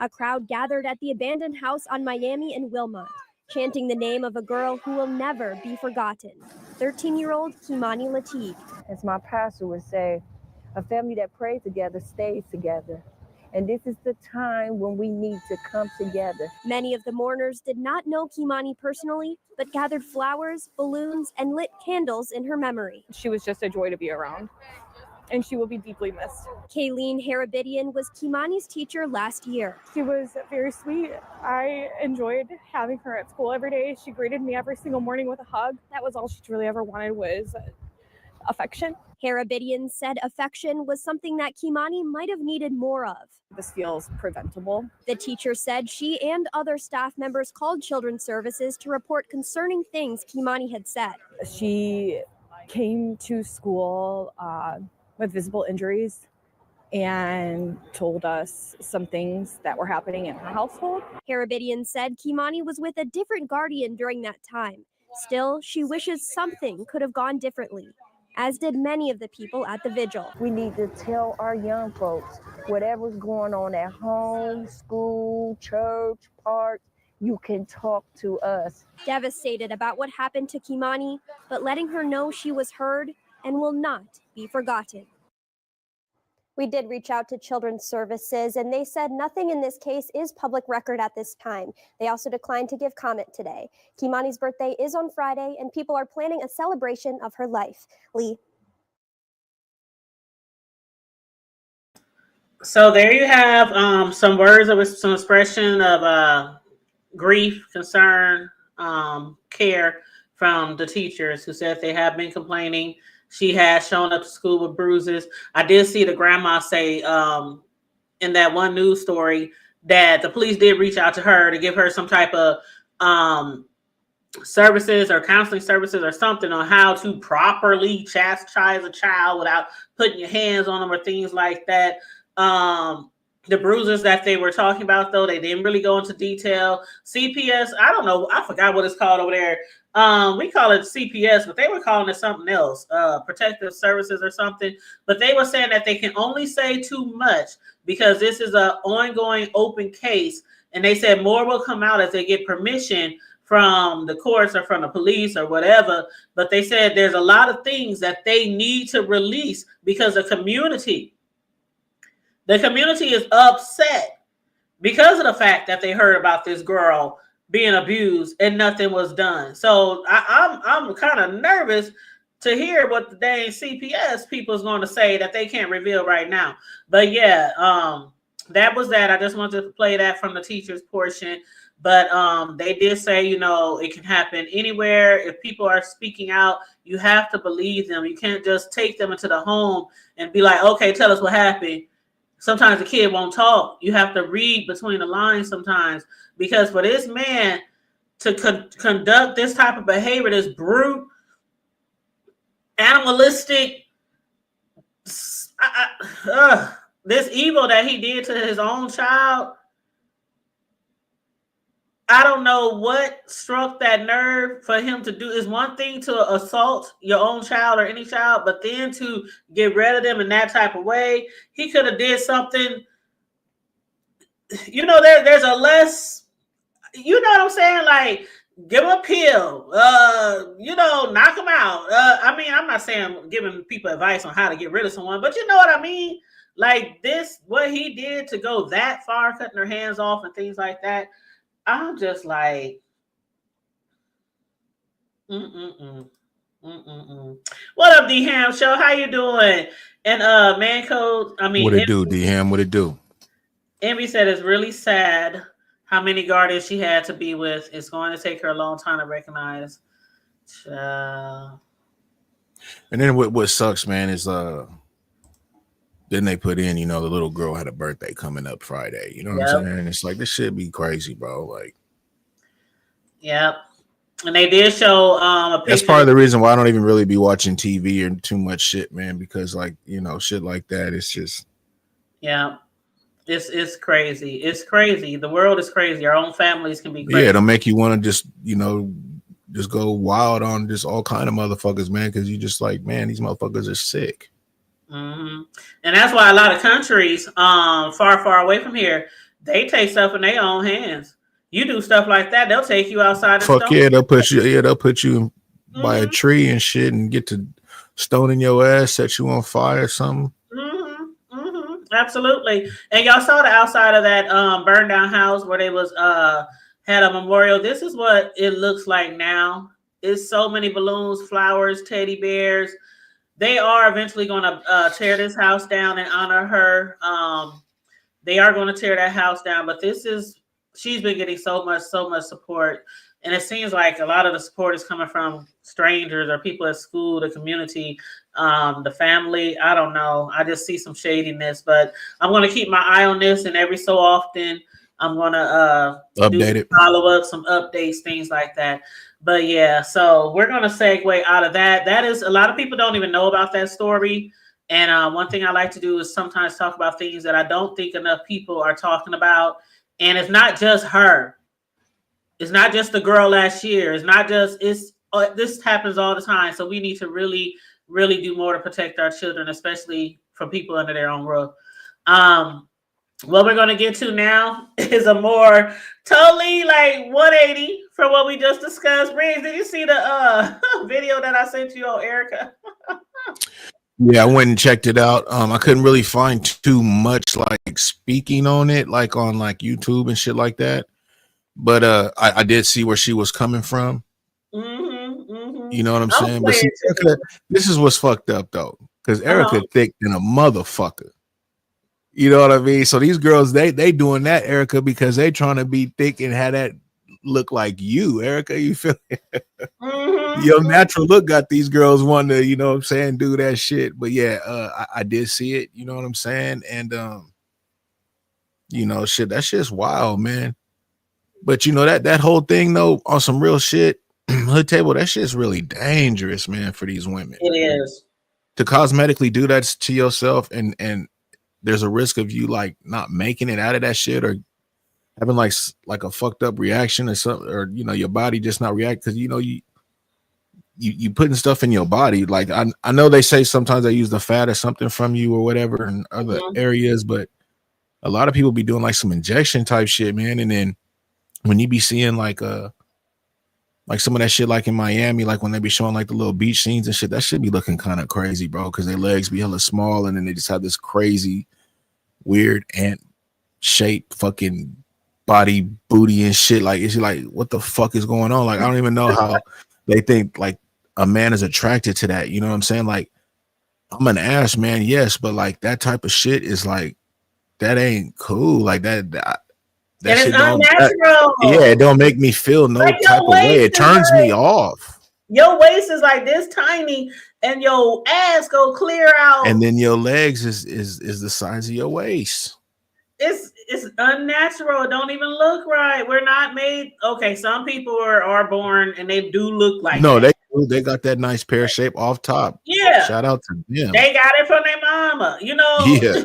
A crowd gathered at the abandoned house on Miami and Wilmot, chanting the name of a girl who will never be forgotten, 13-year-old Kei'mani Latigue. As my pastor would say, a family that prays together stays together. And this is the time when we need to come together. Many of the mourners did not know Kei'mani personally, but gathered flowers, balloons, and lit candles in her memory. She was just a joy to be around, and she will be deeply missed. Kayleen Harabidian was Kei'mani's teacher last year. She was very sweet. I enjoyed having her at school every day. She greeted me every single morning with a hug. That was all she really ever wanted, was affection. Harabidian said affection was something that Kei'mani might have needed more of. This feels preventable. The teacher said she and other staff members called Children's Services to report concerning things Kei'mani had said. She came to school with visible injuries and told us some things that were happening in her household. Harabidian said Kei'mani was with a different guardian during that time. Still, she wishes something could have gone differently, as did many of the people at the vigil. We need to tell our young folks whatever's going on at home, school, church, park, you can talk to us. Devastated about what happened to Kei'mani, but letting her know she was heard and will not be forgotten. We did reach out to Children's Services, and they said nothing in this case is public record at this time. They also declined to give comment today. Kei'mani's birthday is on Friday, and people are planning a celebration of her life. Lee. So there you have some words of some expression of grief, concern, care from the teachers who said they have been complaining. She has shown up to school with bruises. I did see the grandma say in that one news story that the police did reach out to her to give her some type of services or counseling services or something on how to properly chastise a child without putting your hands on them or things like that. The bruises that they were talking about, though, they didn't really go into detail. CPS, I don't know, I forgot what it's called over there. We call it CPS, but they were calling it something else, protective services or something. But they were saying that they can only say too much because this is an ongoing open case. And they said more will come out as they get permission from the courts or from the police or whatever. But they said there's a lot of things that they need to release because the community is upset because of the fact that they heard about this girl being abused and nothing was done. So I'm kind of nervous to hear what the dang CPS people is going to say that they can't reveal right now. But yeah, that was that. I just wanted to play that from the teacher's portion. But they did say, you know, it can happen anywhere. If people are speaking out, you have to believe them. You can't just take them into the home and be like, okay, tell us what happened. Sometimes the kid won't talk. You have to read between the lines sometimes, because for this man to conduct this type of behavior, this brute, animalistic, this evil that he did to his own child, I don't know what struck that nerve for him to do. Is one thing to assault your own child or any child, but then to get rid of them in that type of way, he could have did something. You know, there's a less, you know what I'm saying? Like, give him a pill, you know, knock him out. I mean, I'm not saying giving people advice on how to get rid of someone, but you know what I mean? Like this, what he did to go that far, cutting their hands off and things like that. I'm just like, What up, D-Ham Show? How you doing? And Man Code, I mean, what it do, D-Ham? What it do? Envy said it's really sad how many guardians she had to be with. It's going to take her a long time to recognize. And then what sucks, man, is then they put in, you know, the little girl had a birthday coming up Friday. You know what I'm saying? It's like, this shit be crazy, bro. Like, yep. And they did show a picture. That's part of the reason why I don't even really be watching TV or too much shit, man, because like, you know, shit like that, it's just, yeah. It's crazy. It's crazy. The world is crazy. Our own families can be crazy. Yeah, it'll make you want to just, you know, just go wild on just all kind of motherfuckers, man, because you just like, man, these motherfuckers are sick. Mm-hmm. And that's why a lot of countries far away from here, they take stuff in their own hands. You do stuff like that, they'll take you outside. Fuck yeah, they'll put you by a tree and shit and get to stoning your ass, set you on fire or something. Absolutely. And y'all saw the outside of that burned down house where they was had a memorial. This is what it looks like now. It's so many balloons, flowers, teddy bears. They are eventually going to tear this house down and honor her. They are going to tear that house down, but she's been getting so much support. And it seems like a lot of the support is coming from strangers or people at school, the community, the family. I don't know. I just see some shadiness, but I'm going to keep my eye on this. And every so often, I'm going to update it, follow up, some updates, things like that. But yeah, so we're going to segue out of that. That is, a lot of people don't even know about that story. And one thing I like to do is sometimes talk about things that I don't think enough people are talking about. And it's not just her. It's not just the girl last year. It's not just, this happens all the time. So we need to really, really do more to protect our children, especially from people under their own roof. What we're going to get to now is a more totally like 180 from what we just discussed. Briggs, did you see the video that I sent you on Erykah? Yeah, I went and checked it out. I couldn't really find too much like speaking on it, like on like YouTube and shit like that. But I did see where she was coming from. You know what I'm saying? But see, Erykah, this is what's fucked up though, because Erykah thick than a motherfucker. You know what I mean? So these girls, they doing that, Erykah, because they trying to be thick and have that look like you, Erykah. You feel it? Your natural look got these girls wanting to, you know what I'm saying, do that shit. But yeah, I did see it, you know what I'm saying? And you know, shit, that shit's wild, man. But you know, that whole thing though, on some real shit, hood table, that shit's really dangerous, man, for these women. It is. To cosmetically do that to yourself, and there's a risk of you like not making it out of that shit, or having like a fucked up reaction or something, or you know, your body just not react because you know you putting stuff in your body. Like I know they say sometimes they use the fat or something from you or whatever in other areas, but a lot of people be doing like some injection type shit, man. And then when you be seeing like some of that shit like in Miami, like when they be showing like the little beach scenes and shit, that shit be looking kind of crazy, bro, because their legs be hella small and then they just have this crazy weird ant shaped fucking body booty and shit. Like it's like, what the fuck is going on? Like I don't even know how they think like a man is attracted to that. You know what I'm saying? Like I'm an ass man, yes, but like that type of shit is like, that ain't cool. Like that shit don't, it don't make me feel no like type of way. It turns me off. Your waist is like this tiny and your ass go clear out. And then your legs is the size of your waist. It's unnatural. It don't even look right. We're not made. Okay, some people are born and they do look like that. They got that nice pear shape off top. Yeah. Shout out to them. They got it from their mama, you know. Yeah.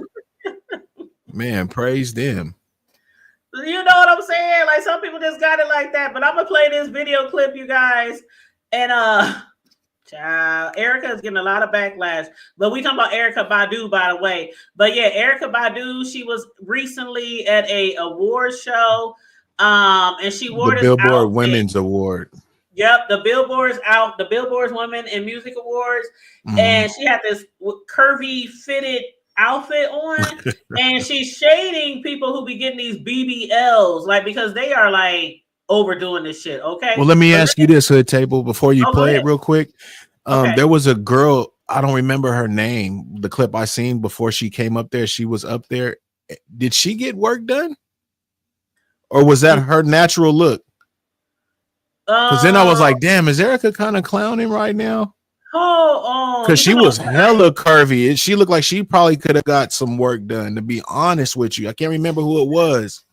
Man, praise them. You know what I'm saying? Like some people just got it like that. But I'm gonna play this video clip, you guys. And child, Erykah is getting a lot of backlash. But we talking about Erykah Badu, by the way. But yeah, Erykah Badu, she was recently at a award show. And she wore the this Billboard outfit. Women's Award. Yep, the Billboard's out, the Billboard's Women in Music Awards. And she had this curvy fitted outfit on, and she's shading people who be getting these BBLs, like, because they are like overdoing this shit. Okay. Well, let me ask you this, Hood Table, before you play it real quick. There was a girl, I don't remember her name, the clip I seen before she came up there, she was up there. Did she get work done? Or was that her natural look? Because then I was like, damn, is Erykah kind of clowning right now? Because she was hella curvy. She looked like she probably could have got some work done, to be honest with you. I can't remember who it was,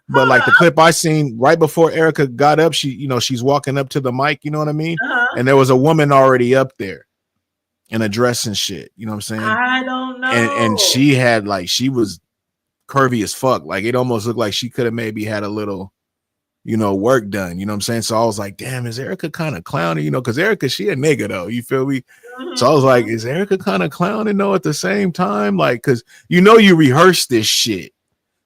but like the clip I seen right before Erykah got up, she, you know, she's walking up to the mic, you know what I mean? And there was a woman already up there in a dress and shit, you know what I'm saying? I don't know. And she had like, she was curvy as fuck. Like it almost looked like she could have maybe had a little, you know, work done, you know what I'm saying? So I was like, damn, is Erykah kind of clowning, you know, because Erykah, she a nigga though, you feel me? So I was like, is Erykah kind of clowning though at the same time? Like, because you know, you rehearse this shit.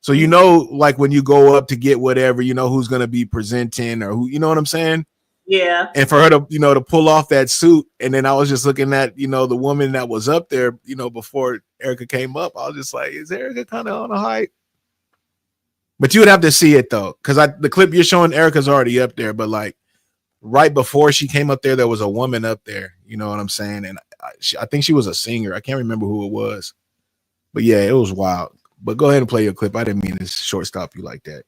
So you know, like when you go up to get whatever, you know who's going to be presenting or who, you know what I'm saying? Yeah. And for her to, you know, to pull off that suit. And then I was just looking at, you know, the woman that was up there, you know, before Erykah came up, I was just like, is Erykah kind of on a hype? But you would have to see it though, because the clip you're showing, Erykah's already up there. But like right before she came up there was a woman up there. You know what I'm saying? And I think she was a singer. I can't remember who it was. But yeah, it was wild. But go ahead and play your clip. I didn't mean to shortstop you like that.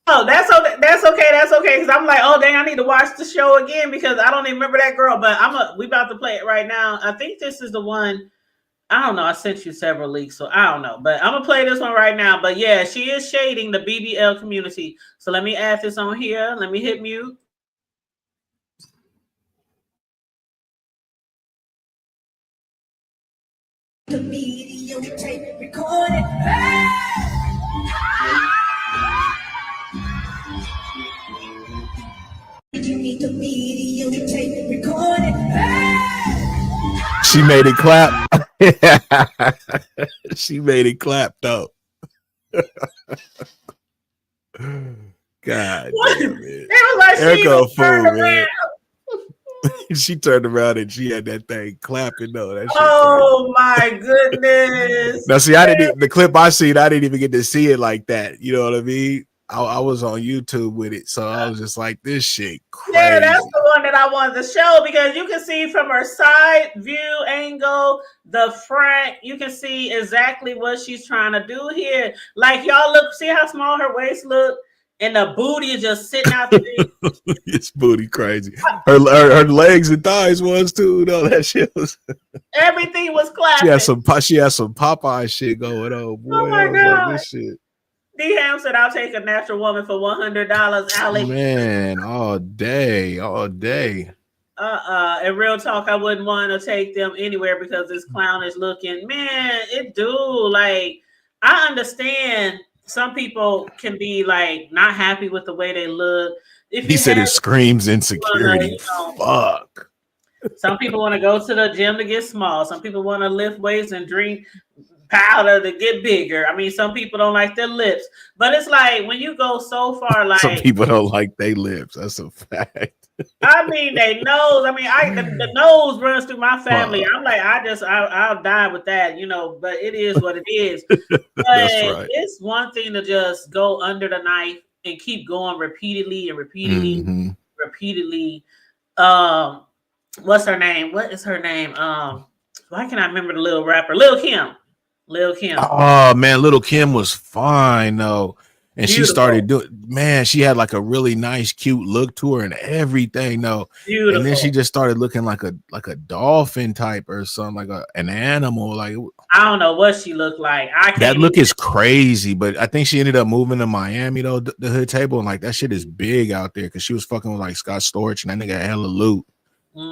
Oh, that's okay. That's okay. That's okay. Because I'm like, oh dang, I need to watch the show again because I don't even remember that girl. But we about to play it right now. I think this is the one. I don't know. I sent you several leaks, so I don't know. But I'm gonna play this one right now. But yeah, she is shading the BBL community. So let me add this on here. Let me hit mute. The video tape recorded. You need the video tape recorded. She made it clap. She made it clap though. God damn it. It was like Erykah fool, man. She turned around and she had that thing clapping though. That shit Oh my goodness. Now, see, I didn't even, the clip I seen, I didn't even get to see it like that. You know what I mean? I was on YouTube with it, so I was just like, this shit crazy. Yeah, that's the one that I wanted to show because you can see from her side view angle, the front, you can see exactly what she's trying to do here. Like, y'all look, see how small her waist look? And the booty is just sitting out there. It's booty crazy. Her legs and thighs was too. No, that shit was. Everything was clapping. She had some Popeye shit going on. Boy, Oh my I was God. like, this shit. D Ham said, "I'll take a natural woman for $100." Alex, Man, all day, all day. In real talk, I wouldn't want to take them anywhere because this clown is looking. Man, it do like. I understand some people can be like not happy with the way they look. If He said it screams insecurity. Fuck. Some people want to go to the gym to get small. Some people want to lift weights and drink powder to get bigger. I mean, some people don't like their lips, but it's like when you go so far, like some people don't like their lips. That's a fact. I mean, they nose. I mean, the nose runs through my family. I'm like, I'll die with that, you know. But it is what it is. But right. It's one thing to just go under the knife and keep going repeatedly and repeatedly, repeatedly. What's her name? What is her name? Why can't I remember the little rapper? Lil Kim. Oh man, Little Kim was fine though. And Beautiful. She started doing, man, she had like a really nice, cute look to her and everything, though. Beautiful. And then she just started looking like a dolphin type or something, like an animal. Like, I don't know what she looked like. That look is crazy, but I think she ended up moving to Miami though, the hood table, and like that shit is big out there because she was fucking with like Scott Storch and that nigga had hella loot.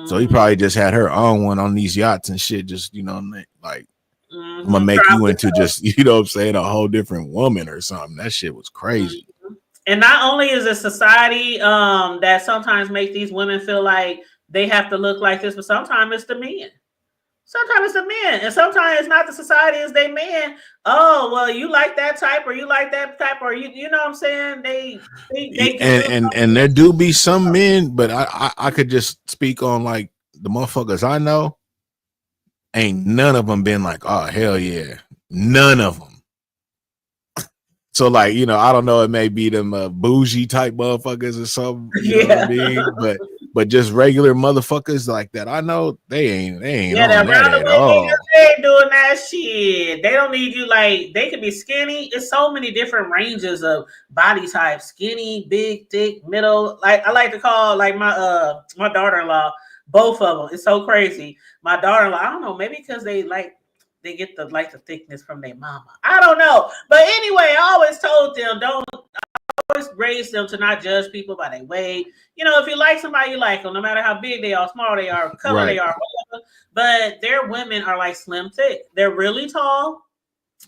So he probably just had her own one on these yachts and shit, just, you know, like I'm gonna make you into just, you know what I'm saying, a whole different woman or something. That shit was crazy. And not only is it society that sometimes make these women feel like they have to look like this, but sometimes it's the men. Sometimes it's the men, and sometimes it's not the society, it's they men. Oh, well, you like that type, or you like that type, or you know what I'm saying? They and there do be some men, but I could just speak on like the motherfuckers I know. Ain't none of them been like, oh hell yeah, none of them. So like, you know, I don't know, it may be them bougie type motherfuckers or something, you know what I mean? But just regular motherfuckers like that, I know they ain't on that at all. They ain't doing that shit. They don't need you. Like, they could be skinny. It's so many different ranges of body types: skinny, big, thick, middle. Like I like to call like my daughter-in-law, both of them. It's so crazy. My daughter-in-law, I don't know, maybe because they get the thickness from their mama. I don't know. But anyway, I always told them, always raise them to not judge people by their weight. You know, if you like somebody, you like them, no matter how big they are, small they are, color they are, whatever. But their women are like slim thick. They're really tall,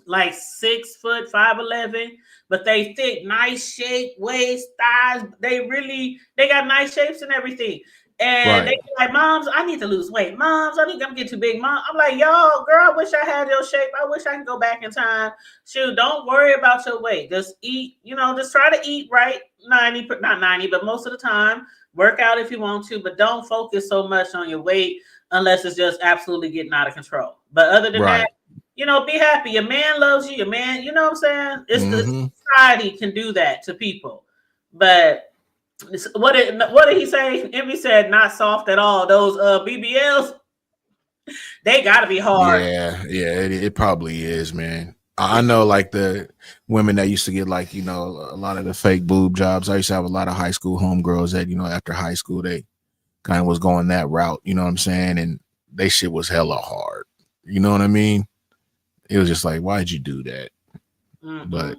like 6 foot, 5'11", but they thick, nice shape, waist, thighs. They got nice shapes and everything. And they be like, moms, I need to lose weight. Moms, I'm getting too big. Mom, I'm like, yo, girl, I wish I had your shape. I wish I could go back in time. Shoot, don't worry about your weight. Just eat, you know, just try to eat right. Not 90, but most of the time. Work out if you want to, but don't focus so much on your weight unless it's just absolutely getting out of control. But other than that, you know, be happy. Your man loves you. Your man, you know what I'm saying? It's the society can do that to people. But what did he say? He said not soft at all. Those BBLs, they gotta be hard. Yeah, it probably is, man. I know like the women that used to get like, you know, a lot of the fake boob jobs. I used to have a lot of high school homegirls that, you know, after high school they kind of was going that route, you know what I'm saying? And they shit was hella hard. You know what I mean? It was just like, why'd you do that? But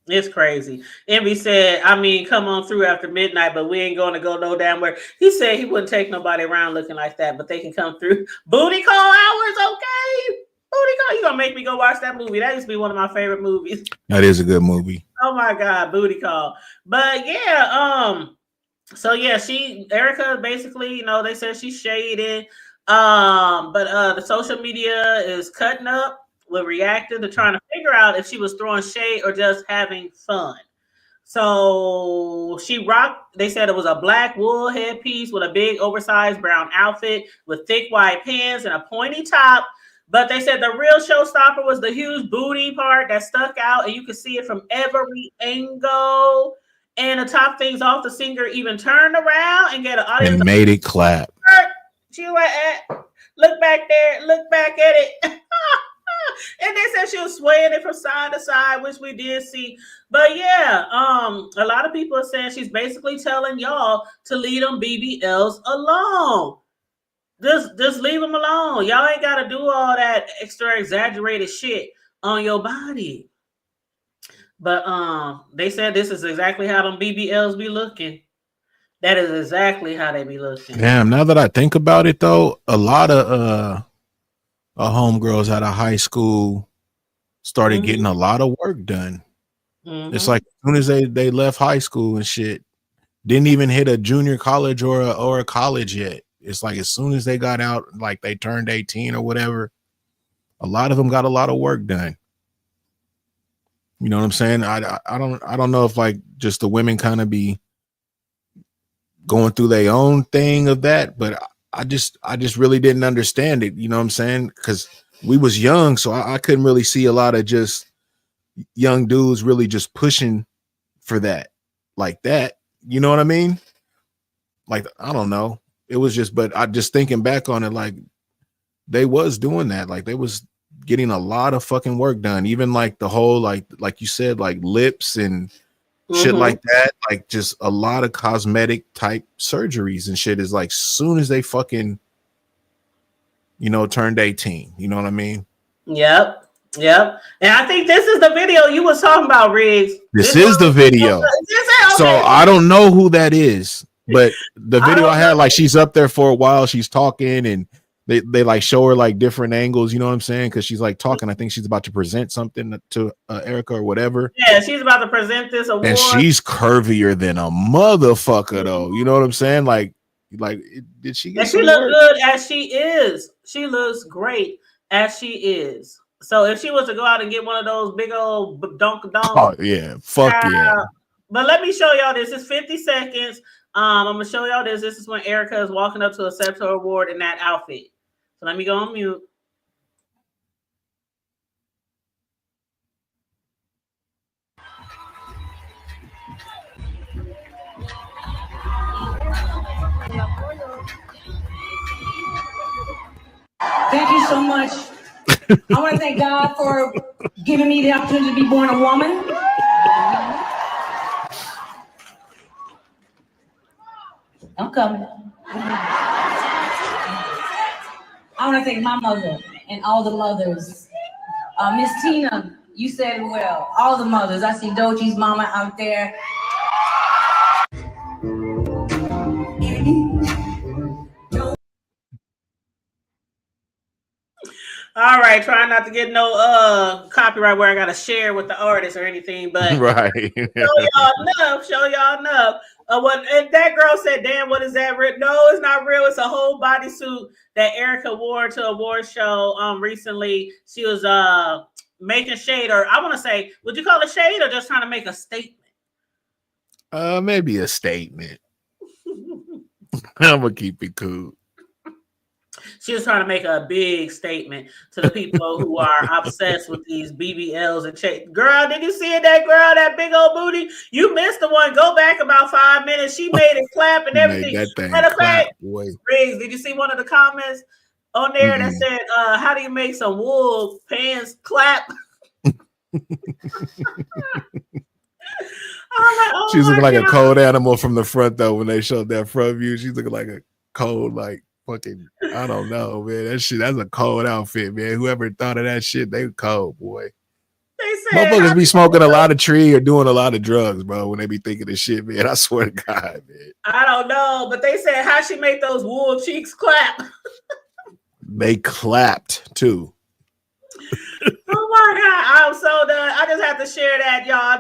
it's crazy. Envy said, I mean, come on through after midnight, but we ain't going to go no damn where. He said he wouldn't take nobody around looking like that, but they can come through. Booty call hours, okay? Booty call. You gonna make me go watch that movie? That used to be one of my favorite movies. That is a good movie. Oh my God, booty call. But yeah, so yeah, Erykah basically, you know, they said she's shaded. But the social media is cutting up with reacting to trying to figure out if she was throwing shade or just having fun. So she rocked, they said it was a black wool headpiece with a big oversized brown outfit with thick white pants and a pointy top. But they said the real showstopper was the huge booty part that stuck out, and you could see it from every angle. And to top things off, the singer even turned around and get an audience and made it clap. She went, look back there, look back at it. And they said she was swaying it from side to side, which we did see. But yeah, a lot of people are saying she's basically telling y'all to leave them BBLs alone. Just leave them alone. Y'all ain't got to do all that extra exaggerated shit on your body. But they said this is exactly how them BBLs be looking. That is exactly how they be looking. Damn, now that I think about it though, a lot of homegirls out of high school started getting a lot of work done. It's like as soon as they left high school and shit, didn't even hit a junior college or a college yet. It's like as soon as they got out, like they turned 18 or whatever, a lot of them got a lot of work done. You know what I'm saying? I don't know if like just the women kind of be going through their own thing of that, but I just really didn't understand it. You know what I'm saying? Because we was young, so I couldn't really see a lot of just young dudes really just pushing for that like that. You know what I mean? Like, I don't know. It was just, but I just thinking back on it, like they was doing that. Like they was getting a lot of fucking work done. Even like the whole, like you said, like lips and shit like that. Like just a lot of cosmetic type surgeries and shit is like soon as they fucking, you know, turned 18. You know what I mean? Yep. And I think this is the video you was talking about, Riggs. This is the video. Okay. So I don't know who that is, but the video I had, like she's up there for a while, she's talking and they like show her like different angles, you know what I'm saying? Because she's like talking. I think she's about to present something to Erykah or whatever. Yeah, she's about to present this award. And she's curvier than a motherfucker, though. You know what I'm saying? Like did she get? And she looks good as she is. She looks great as she is. So if she was to go out and get one of those big old donk, oh yeah, fuck yeah. But let me show y'all this. It's 50 seconds. I'm gonna show y'all this. This is when Erykah is walking up to accept her award in that outfit. So let me go on mute. Thank you so much. I want to thank God for giving me the opportunity to be born a woman. I'm coming. I want to thank my mother and all the mothers. Miss Tina, you said it well. All the mothers. I see Dochi's mama out there. All right, trying not to get no copyright where I gotta share with the artist or anything, but right. show y'all enough. And that girl said, "Damn, what is that? No, it's not real. It's a whole bodysuit that Erykah wore to a award show recently. She was making shade, or I want to say, would you call it shade or just trying to make a statement? Maybe a statement. I'm gonna keep it cool. She was trying to make a big statement to the people who are obsessed with these BBLs and shit. Girl, did you see it? That girl, that big old booty? You missed the one. Go back about 5 minutes. She made it clap and everything. Matter of fact, Riggs, did you see one of the comments on there that said, how do you make some wool pants clap? She's looking like a cold animal from the front, though. When they showed that front view, she's looking like a cold, like fucking, I don't know, man. That's a cold outfit, man. Whoever thought of that shit, they cold, boy. They said, motherfuckers be smoking a lot of tree or doing a lot of drugs, bro, when they be thinking of shit, man. I swear to God, man. I don't know, but they said, how she make those wool cheeks clap? They clapped, too. Oh my God, I'm so done. I just have to share that, y'all.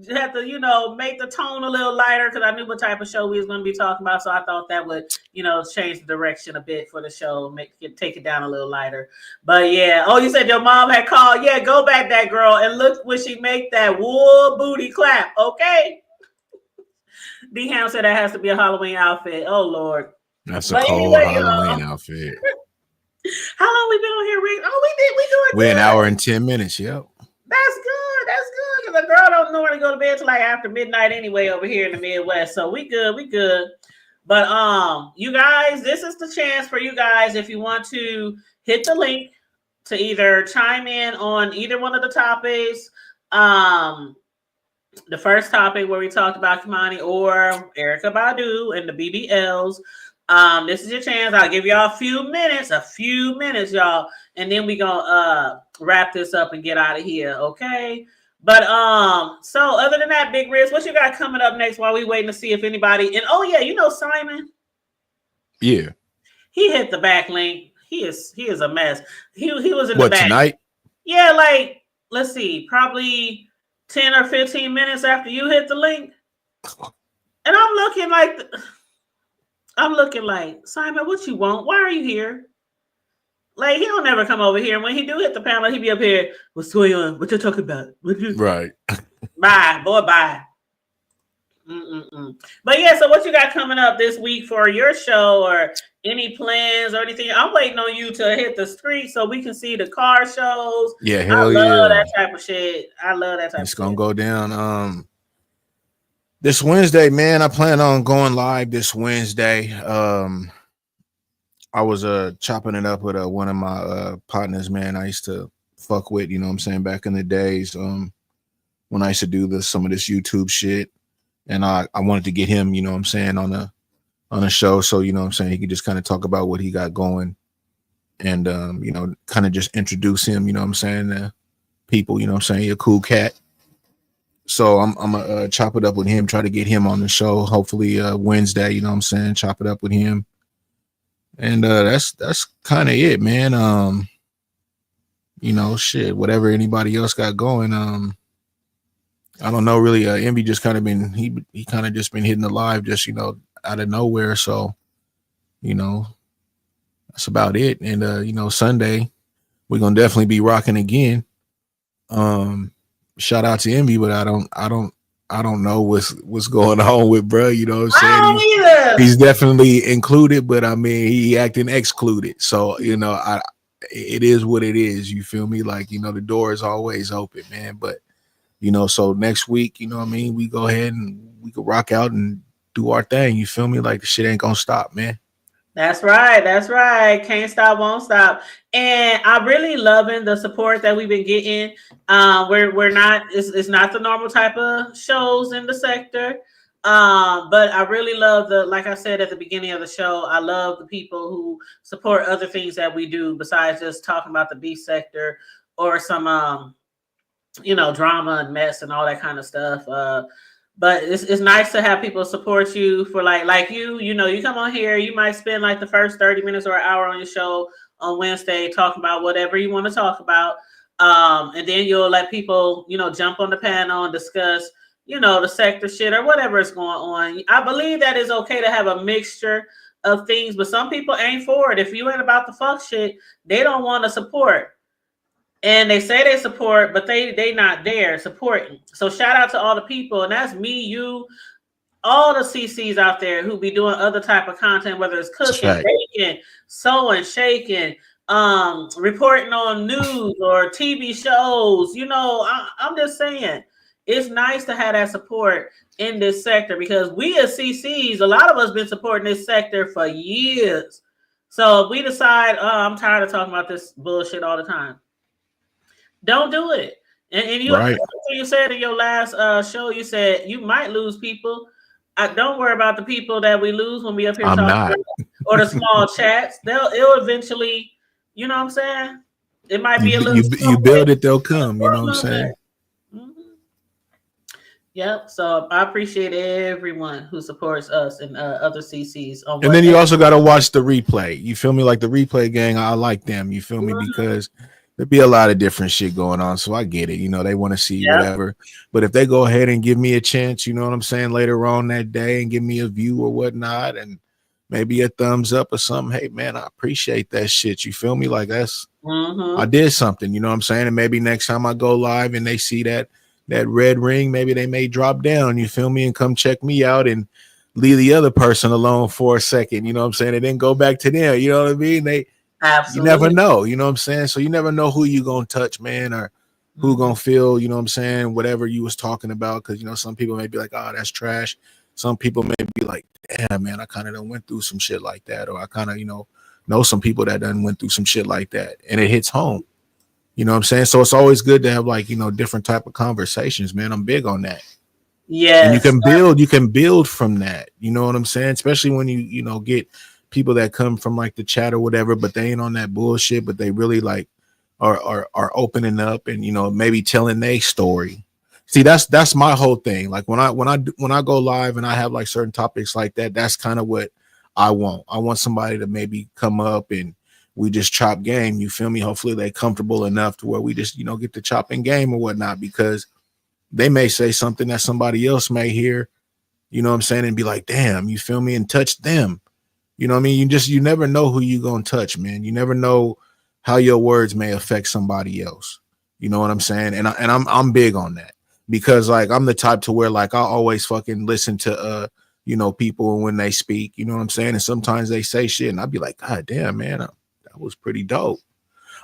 you know, make the tone a little lighter because I knew what type of show we was going to be talking about. So I thought that would, you know, change the direction a bit for the show, take it down a little lighter. But yeah, oh, you said your mom had called. Yeah, go back that girl and look when she make that wool booty clap. Okay. D Ham said that has to be a Halloween outfit. Oh Lord. That's a cold Halloween outfit. How long we been on here, Rick? Oh, we doing We're good. an hour and 10 minutes. Yep. That's good. That's good. Because the girl don't normally go to bed till like after midnight anyway over here in the Midwest. So we good. We good. But you guys, this is the chance for you guys if you want to hit the link to either chime in on either one of the topics. The first topic where we talked about Kei'mani or Erykah Badu and the BBLs. This is your chance. I'll give y'all a few minutes, y'all, and then we gonna wrap this up and get out of here, okay? But so other than that, Big Riz, what you got coming up next while we waiting to see if anybody? And oh yeah, you know Simon. Yeah. He hit the back link. He is a mess. He was in what, the back tonight? Yeah, like let's see, probably 10 or 15 minutes after you hit the link, and I'm looking like, Simon, what you want? Why are you here? Like, he don't never come over here. And when he do hit the panel, he be up here. What's going on? What you talking about? Right. Bye, boy, bye. But yeah, so what you got coming up this week for your show or any plans or anything? I'm waiting on you to hit the street so we can see the car shows. Yeah, hell I yeah. love that type of shit. I love that type of shit. It's going to go down. This Wednesday, man, I plan on going live this Wednesday. I was chopping it up with one of my partners, man. I used to fuck with, you know what I'm saying, back in the days when I used to do some of this YouTube shit. And I wanted to get him, you know what I'm saying, on a show. So, you know what I'm saying, he could just kind of talk about what he got going and, you know, kind of just introduce him, you know what I'm saying, to people, you know what I'm saying, he a cool cat. So I'm gonna chop it up with him, try to get him on the show. Hopefully Wednesday, you know what I'm saying, chop it up with him. And that's kind of it, man. You know, shit, whatever anybody else got going. I don't know really. Envy just kind of been he kind of just been hitting the live just, you know, out of nowhere. So, you know, that's about it. And you know, Sunday we're gonna definitely be rocking again. Shout out to Envy, but I don't know what's going on with bro. You know what I'm saying? He's definitely included, but I mean he acting excluded. So, you know, it is what it is. You feel me? Like, you know, the door is always open, man. But you know, so next week, you know what I mean, we go ahead and we can rock out and do our thing. You feel me? Like the shit ain't gonna stop, man. That's right. That's right. Can't stop, won't stop. And I'm really loving the support that we've been getting. We're not, it's not the normal type of shows in the sector. But I really love like I said at the beginning of the show, I love the people who support other things that we do besides just talking about the beef sector or some, you know, drama and mess and all that kind of stuff. But it's nice to have people support you for like you know, you come on here, you might spend like the first 30 minutes or an hour on your show on Wednesday talking about whatever you want to talk about. And then you'll let people, you know, jump on the panel and discuss, you know, the sector shit or whatever is going on. I believe that it's okay to have a mixture of things, but some people ain't for it. If you ain't about the fuck shit, they don't want to support. And they say they support, but they not there supporting. So shout out to all the people, and that's me, you, all the CCs out there who be doing other type of content, whether it's cooking, baking, sewing, shaking, reporting on news or TV shows. You know, I'm just saying, it's nice to have that support in this sector because we as CCs, a lot of us been supporting this sector for years. So if we decide, I'm tired of talking about this bullshit all the time, don't do it. And you, right. You said in your last show, you said you might lose people. Don't worry about the people that we lose when we up here talking about, or the small chats. It'll eventually, you know what I'm saying? It might be a little. You build it, they'll come. You know what I'm saying? Mm-hmm. Yep. So I appreciate everyone who supports us and other CCs. And then you also got to watch the replay. You feel me? Like the replay gang, I like them. You feel me? Because There'd be a lot of different shit going on, so I get it. You know, they want to see Yeah. whatever. But if they go ahead and give me a chance, you know what I'm saying, later on that day and give me a view or whatnot, and maybe a thumbs up or something, hey man, I appreciate that shit. You feel me? Like that's I did something, you know what I'm saying? And maybe next time I go live and they see that red ring, maybe they may drop down, you feel me, and come check me out and leave the other person alone for a second, you know what I'm saying? And then go back to them, you know what I mean? Absolutely. You never know, you know what I'm saying? So you never know who you gonna touch, man, or who gonna feel, you know what I'm saying, whatever you was talking about. Cause you know, some people may be like, oh, that's trash. Some people may be like, damn, man, I kind of done went through some shit like that. Or I kind of, you know some people that done went through some shit like that. And it hits home. You know what I'm saying? So it's always good to have like, you know, different type of conversations, man. I'm big on that. Yes. And you can build from that. You know what I'm saying? Especially when you know, get people that come from like the chat or whatever, but they ain't on that bullshit, but they really like are opening up and, you know, maybe telling their story. See, that's my whole thing. Like when I go live and I have like certain topics like that, that's kind of what I want. I want somebody to maybe come up and we just chop game. You feel me? Hopefully they're comfortable enough to where we just, you know, get the chopping game or whatnot, because they may say something that somebody else may hear, you know what I'm saying, and be like, damn, you feel me, and touch them. You know what I mean? You never know who you gonna touch, man. You never know how your words may affect somebody else. You know what I'm saying? And I'm big on that, because like I'm the type to where like I always fucking listen to you know, people when they speak, you know what I'm saying? And sometimes they say shit and I'd be like, God damn, man, that was pretty dope.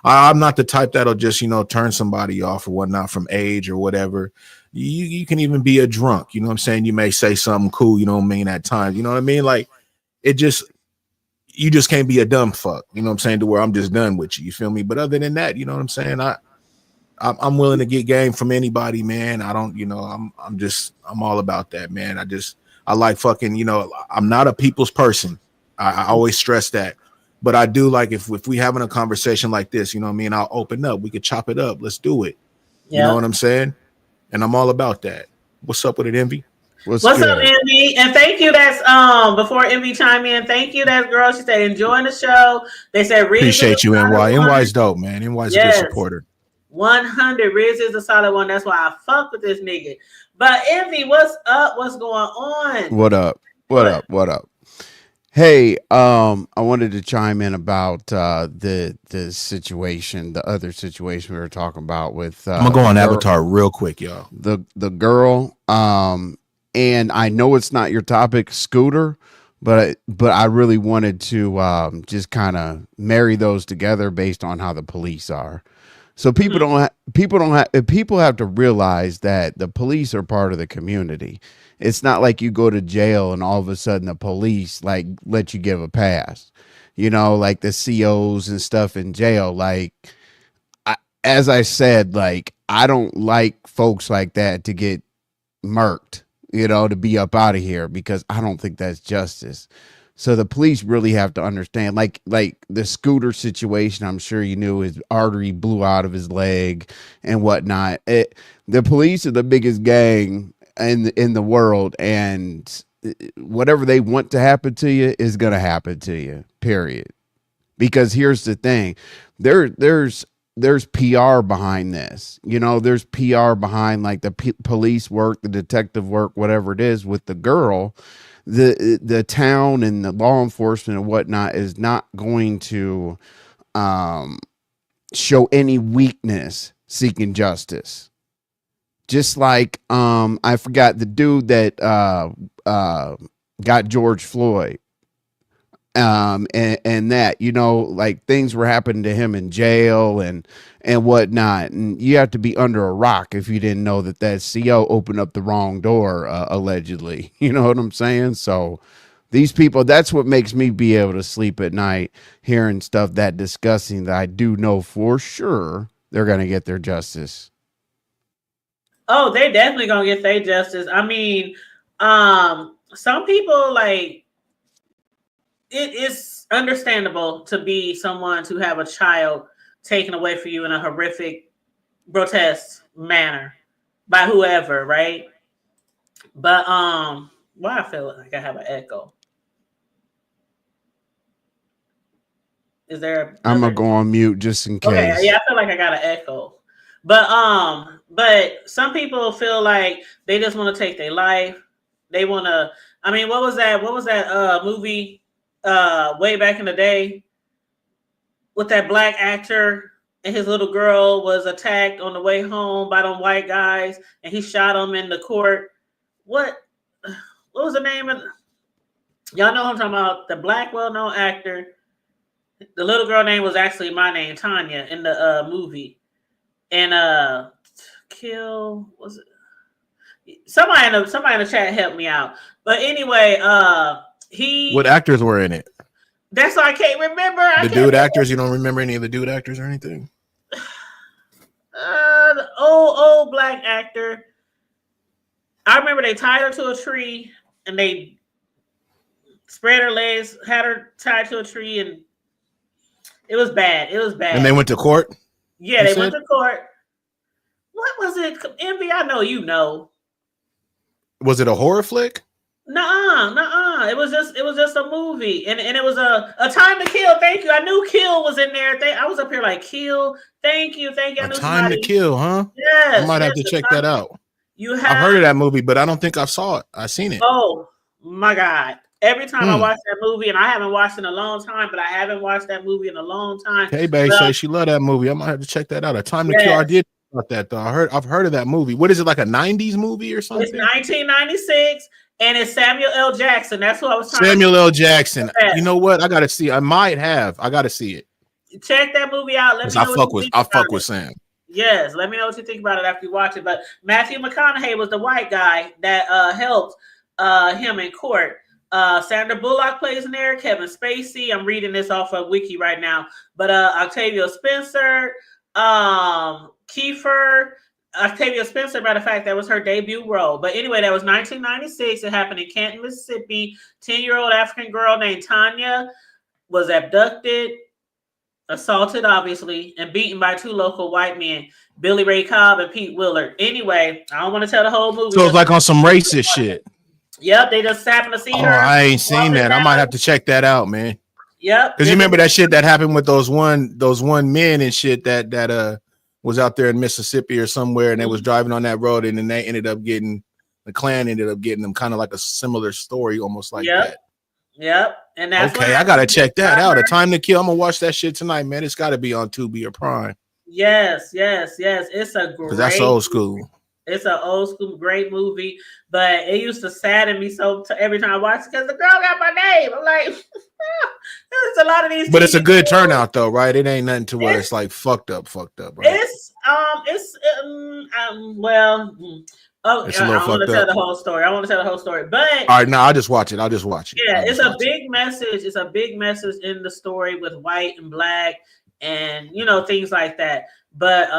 I'm not the type that'll just, you know, turn somebody off or whatnot from age or whatever. You can even be a drunk, you know what I'm saying? You may say something cool, you know what I mean, at times, you know what I mean? Like you just can't be a dumb fuck, you know what I'm saying, to where I'm just done with you. You feel me? But other than that, you know what I'm saying? I'm willing to get game from anybody, man. I don't, you know, I'm all about that, man. I like fucking, you know, I'm not a people's person. I always stress that. But I do like if we having a conversation like this, you know what I mean, I'll open up. We could chop it up. Let's do it. You know what I'm saying? And I'm all about that. What's up with it, Envy? What's up, Envy? And thank you. That's before Envy chime in. Thank you. That girl. She said enjoying the show. They said Riz appreciate you, NY. NY's dope, man. NY's a good supporter. 100. Riz is a solid one. That's why I fuck with this nigga. But Envy, what's up? What's going on? What up? What up? Hey, I wanted to chime in about the situation, the other situation we were talking about with. I'm gonna go on Avatar real quick, y'all. The girl, and I know it's not your topic, Scooter, but I really wanted to just kind of marry those together based on how the police are. So people have to realize that the police are part of the community. It's not like you go to jail and all of a sudden the police like let you give a pass, you know, like the COs and stuff in jail. Like, as I said, like, I don't like folks like that to get murked, you know, to be up out of here, because I don't think that's justice. So the police really have to understand, like the Scooter situation. I'm sure you knew his artery blew out of his leg and whatnot. The police are the biggest gang in the world, and whatever they want to happen to you is going to happen to you, period. Because here's the thing, there's PR behind this, you know, there's PR behind like the police work, the detective work, whatever it is with the girl. The town and the law enforcement and whatnot is not going to show any weakness seeking justice. Just like I forgot the dude that got George Floyd, and that, you know, like things were happening to him in jail and whatnot, and you have to be under a rock if you didn't know that CO opened up the wrong door, allegedly. You know what I'm saying? So these people, that's what makes me be able to sleep at night, hearing stuff that disgusting that I do know for sure they're gonna get their justice. Oh, they definitely gonna get their justice. I mean, some people, like, it is understandable to be someone to have a child taken away from you in a horrific, grotesque manner by whoever, right? But why I feel like I have an echo. Is there? I'm gonna go on mute just in Okay, case. yeah, I feel like I got an echo. But some people feel like they just want to take their life. They want to. I mean, what was that? What was that movie way back in the day with that black actor and his little girl was attacked on the way home by them white guys, and he shot them in the court. What was the name of? Y'all know who I'm talking about? The black well-known actor. The little girl name was actually my name, Tanya, in the movie. And was it? Somebody in the chat helped me out. But anyway, What actors were in it? That's why I can't remember. The dude actors. You don't remember any of the dude actors or anything? The old black actor. I remember they tied her to a tree and they spread her legs, had her tied to a tree, and it was bad. It was bad. And they went to court? Yeah, they went to court. What was it? Envy, I know you know. Was it a horror flick? Nuh-uh. It was just a movie. And it was a Time to Kill. Thank you. I knew Kill was in there. I was up here like Kill. Thank you. I knew Time to Kill, huh? Yes. I might have to check that out. I've heard of that movie, but I don't think I saw it. I seen it. Oh my God. Every time I watch that movie, and I haven't watched it in a long time, but I haven't watched that movie in a long time. Hey, babe, say she loved that movie. I might have to check that out. A Time to Kill. I did about that though. I've heard of that movie. What is it, like a 90s movie or something? It's 1996, and it's Samuel L. Jackson. That's what I was talking Samuel L. Jackson. You know what? I gotta see. I might have. I gotta see it. Check that movie out. Let me know I fuck with Sam. Yes, let me know what you think about it after you watch it. But Matthew McConaughey was the white guy that helped him in court. Sandra Bullock plays in there. Kevin Spacey. I'm reading this off of Wiki right now. But Octavia Spencer, Kiefer. Octavia Spencer, matter of fact, that was her debut role. But anyway, that was 1996. It happened in Canton, Mississippi. 10-year-old African girl named Tanya was abducted, assaulted, obviously, and beaten by two local white men, Billy Ray Cobb and Pete Willard. Anyway, I don't want to tell the whole movie. So it's like on some racist shit. Yep, they just happened to see her. I ain't seen that. I might have to check that out, man. Yep. Because you remember that shit that happened with those one men and shit that was out there in Mississippi or somewhere, and they was driving on that road, and then they ended up getting the Klan ended up getting them, kind of like a similar story, almost like that. Yep. And that's okay. I gotta check that out. A Time to Kill. I'm gonna watch that shit tonight, man. It's got to be on Tubi or Prime. Yes. It's a great. That's old school. It's an old school great movie, but it used to sadden me so every time I watch it because the girl got my name. I'm like, there's a lot of these. But it's a good turnout though, right? It ain't nothing to where it's like fucked up, right? I want to tell the whole story. But all right, no, I'll just watch it. Yeah, it's a big message. It's a big message in the story with white and black and things like that. But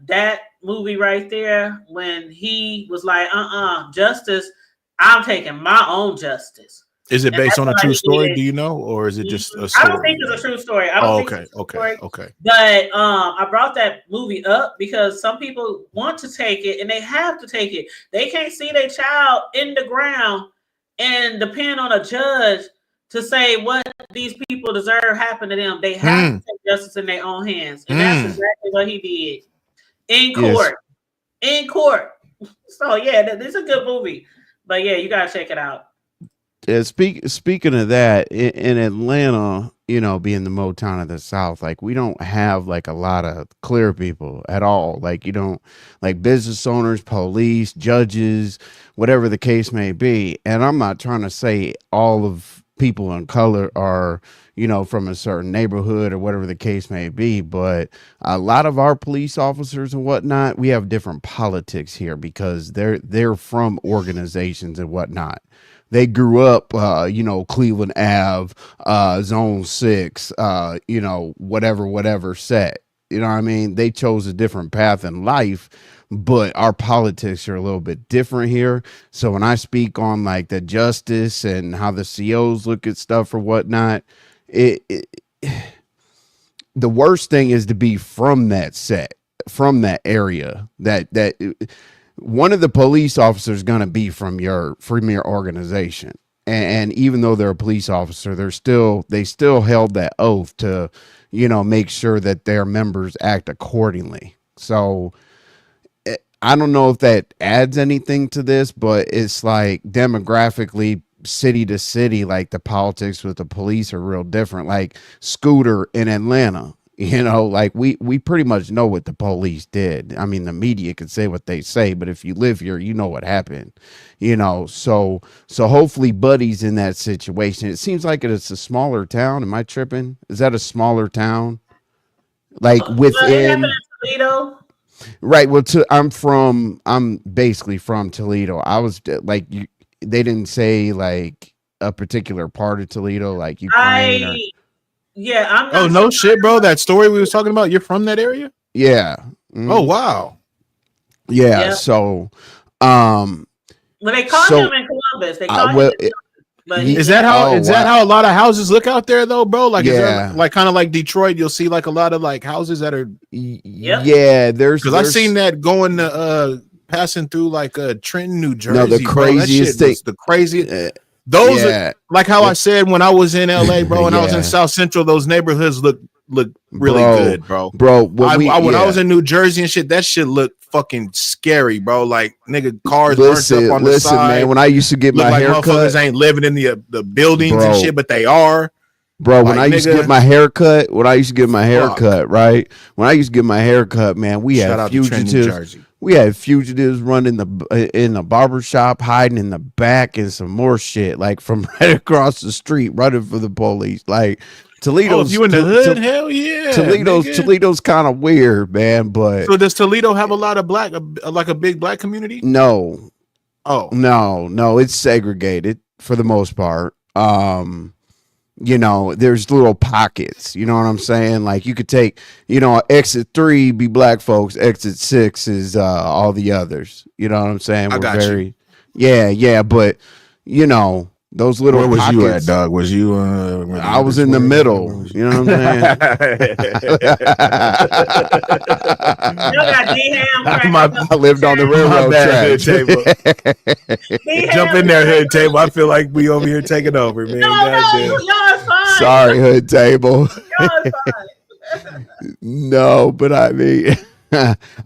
that movie right there, when he was like, justice, I'm taking my own justice. Is it based on a true story? Do you know, or is it just a story? I don't think it's a true story. Okay. But I brought that movie up because some people want to take it, and they have to take it. They can't see their child in the ground and depend on a judge to say what these people deserve happen to them. They have to take justice in their own hands, and that's exactly what he did in court. Yes. In court. So this is a good movie. But you gotta check it out. Yeah, speaking of that, in Atlanta, being the Motown of the South, like we don't have like a lot of clear people at all. Like you don't like business owners, police, judges, whatever the case may be. And I'm not trying to say all of people in color are, from a certain neighborhood or whatever the case may be, but a lot of our police officers and whatnot, we have different politics here because they're from organizations and whatnot. They grew up, Cleveland Ave, Zone 6, whatever set. You know what I mean? They chose a different path in life, but our politics are a little bit different here. So when I speak on like the justice and how the COs look at stuff or whatnot, the worst thing is to be from that set, from that area, that one of the police officers going to be from your organization. and even though they're a police officer, they still held that oath to, make sure that their members act accordingly. So I don't know if that adds anything to this, but it's like demographically, city to city, like the politics with the police are real different. Like Scooter in Atlanta, like we pretty much know what the police did. I mean, the media can say what they say, but if you live here, you know what happened. So hopefully Buddy's in that situation. It seems like it's a smaller town. Am I tripping? Is that a smaller town? Like within Toledo? Right. Well, I'm basically from Toledo. I was like, they didn't say like a particular part of Toledo, like Ukraine. I'm oh no shit, bro. That story we was talking about, you're from that area? Yeah. Oh wow. Yeah. Yep. So well, they call him in Columbus. They call him is that how how a lot of houses look out there though, bro? Like, is there, like kind of like Detroit, you'll see like a lot of like houses that are yeah, because I've seen that going to passing through like Trenton, New Jersey. No, the craziest thing, the craziest. Those are like how I said when I was in LA, bro, and I was in South Central, those neighborhoods look really good, bro. When I was in New Jersey and shit, that shit looked fucking scary, bro. Like nigga, cars burnt up on the side. Man, when I used to get my haircut, motherfuckers ain't living in the buildings and shit, but they are. Bro, when I used to get my haircut, right? When I used to get my haircut, man, we had fugitives. We had fugitives running in the barber shop, hiding in the back, and some more shit, like from right across the street, running for the police. Like Toledo's, if you in the hood, hell yeah. Toledo's kind of weird, man. But so does Toledo have a lot of like a big black community? No. Oh no, it's segregated for the most part. There's little pockets, you know what I'm saying? Like you could take, exit 3 be black folks, exit 6 is all the others. You know what I'm saying? Yeah, but those little Where was pockets, you at, dog? Was you I was in the middle, you know what I'm saying? I lived on the railroad track. Jump in there, hood table. I feel like we over here taking over, man. Y'all fine. Sorry, hood table. No, but I mean,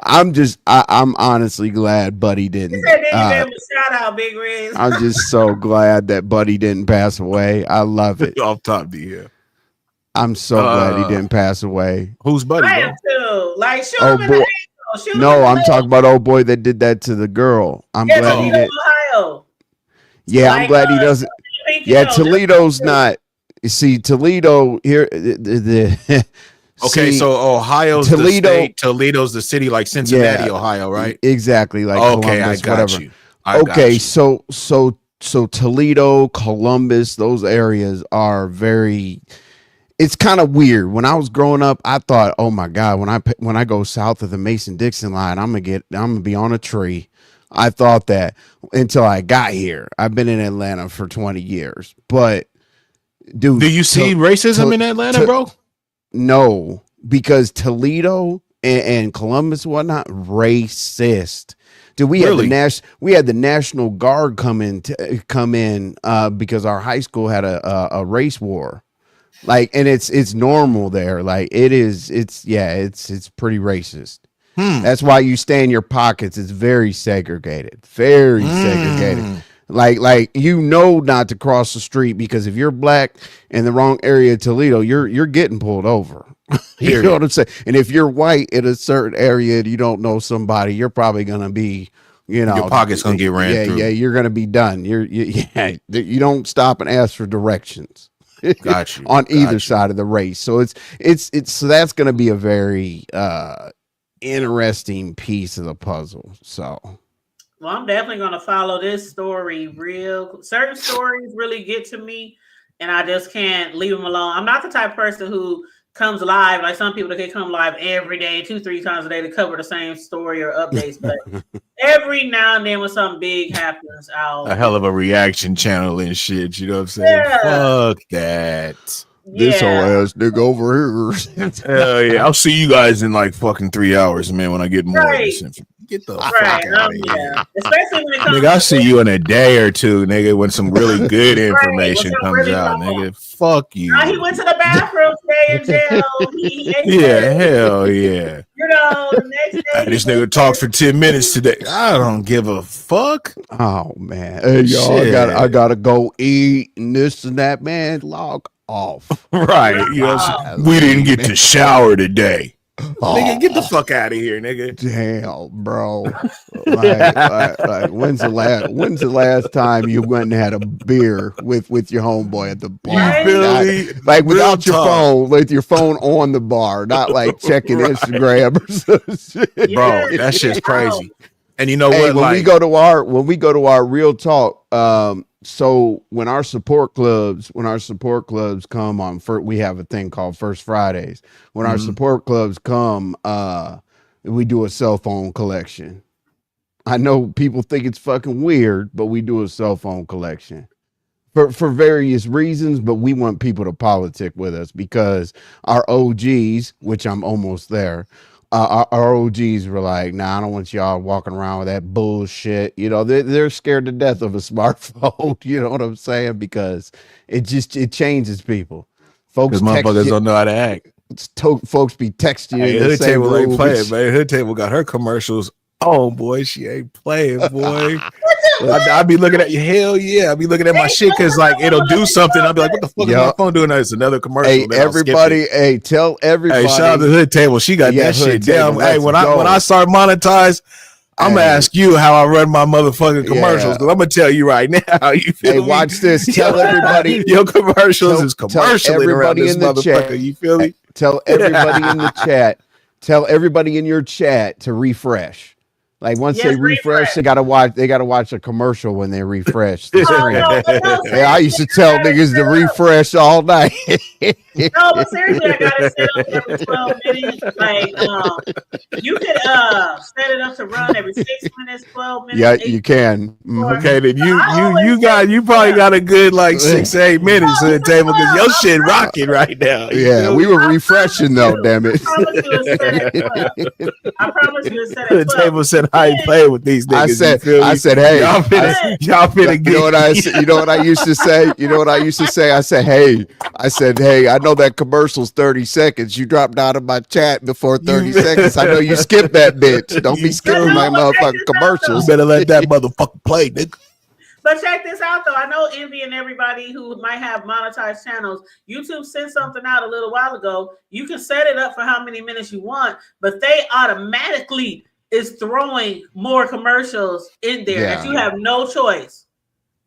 I'm honestly glad Buddy didn't. Shout out, Big Riz. I'm just so glad that Buddy didn't pass away. I love it. Off top, here. I'm so glad he didn't pass away. Who's Buddy? I am too. Like, shoot him in the ankle. No, I'm talking about old boy that did that to the girl. I'm glad he didn't. Ohio. Yeah, I'm glad he doesn't. Yeah, Toledo's not. You see, Toledo here. Okay, so Ohio's Toledo, the state, Toledo's the city, like Cincinnati, Ohio, right? Exactly, like Columbus, I got whatever. you. So Toledo, Columbus, those areas are very. It's kind of weird. When I was growing up, I thought, oh my God, when I go south of the Mason-Dixon line, I'm gonna be on a tree. I thought that until I got here. I've been in Atlanta for 20 years, but dude, do you see racism in Atlanta, bro? No, because Toledo and Columbus and whatnot, racist. Dude, we had the National Guard come in because our high school had a race war. Like, and it's normal there. Like it's pretty racist. That's why you stay in your pockets. It's very segregated. Very segregated. Like not to cross the street, because if you're black in the wrong area of Toledo, you're getting pulled over. You know what I'm saying? And if you're white in a certain area and you don't know somebody, you're probably gonna be, your pocket's gonna get ran through. Yeah, you're gonna be done. You don't stop and ask for directions. Got you. On either side of the race. So so that's gonna be a very interesting piece of the puzzle. So well, I'm definitely going to follow this story certain stories really get to me, and I just can't leave them alone. I'm not the type of person who comes live. Like some people that can come live every day, 2-3 times a day to cover the same story or updates. But every now and then when something big happens, a hell of a reaction channel and shit. You know what I'm saying? Yeah. Fuck that. This whole ass nigga over here. Hell yeah. I'll see you guys in like fucking 3 hours, man, when I get more. Right. Get the Right. fuck out of Yeah. here. Especially when it comes Nigga, I'll see you in a day or two, nigga, when some really good Right, information what's up, comes really out, wrong? nigga. Fuck He you. went to the bathroom today in jail. He ate Yeah, this. hell yeah. You know, the next day This he nigga talked for 10 minutes today. I don't give a fuck. Oh man, hey y'all, I gotta go eat and this and that. Man, log off. Right. You know what I'm saying? We didn't get to shower today. Nigga, get the fuck out of here, nigga. Damn, bro. Like, when's the last time you went and had a beer with your homeboy at the bar? Like without your phone, with your phone on the bar, not like checking Instagram or some shit. Bro, that shit's crazy. And you know Hey, what? when we go to our real talk, so when our support clubs come on, we have a thing called First Fridays. When our support clubs come, we do a cell phone collection. I know people think it's fucking weird, but we do a cell phone collection for various reasons. But we want people to politic with us because our OGs, which I'm almost there. Our OGs were like, nah, I don't want y'all walking around with that bullshit. You know, they're scared to death of a smartphone. You know what I'm saying? Because it changes people. Folks, motherfuckers don't know how to act. Folks be texting you. Hey, in the Hood same Table ain't room. playing, man. Hood Table got her commercials. Oh boy, she ain't playing, boy. I be looking at you. Hell yeah, I be looking at my shit because like it'll do something. I'll be like, what the fuck is my phone doing? It's another commercial. Hey, everybody, tell everybody. Hey, shout out to Hood Table. She got that shit down. Hey, when I start monetize, I'm gonna ask you how I run my motherfucking commercials. Because I'm gonna tell you right now. You feel me? Watch this. Tell everybody your commercials is commercialing around this motherfucker. Chat. You feel me? Tell everybody in the chat. Tell everybody in your chat to refresh. Like once they refresh, they gotta watch a commercial when they refresh the screen. I used to tell niggas to refresh all night. No, but seriously, I got it set up every 12 minutes. Like, you could set it up to run every 6 minutes, 12 minutes. Yeah, you can. Okay, then you probably got a good like 6 to 8 minutes at the table because your shit rocking right now. Yeah, we were refreshing though. Damn it! I promise you, it's set at 12. The table said I ain't playing with these niggas. I said, hey, y'all finna you know what I said? You know what I used to say? I said, hey, I know that commercial's 30 seconds. You dropped out of my chat before 30 seconds. I know you skipped that bitch. Don't be skipping my motherfucking commercials. You better let that motherfucker play, nigga. But check this out, though. I know Envy and everybody who might have monetized channels, YouTube sent something out a little while ago. You can set it up for how many minutes you want, but they automatically is throwing more commercials in there that you have no choice.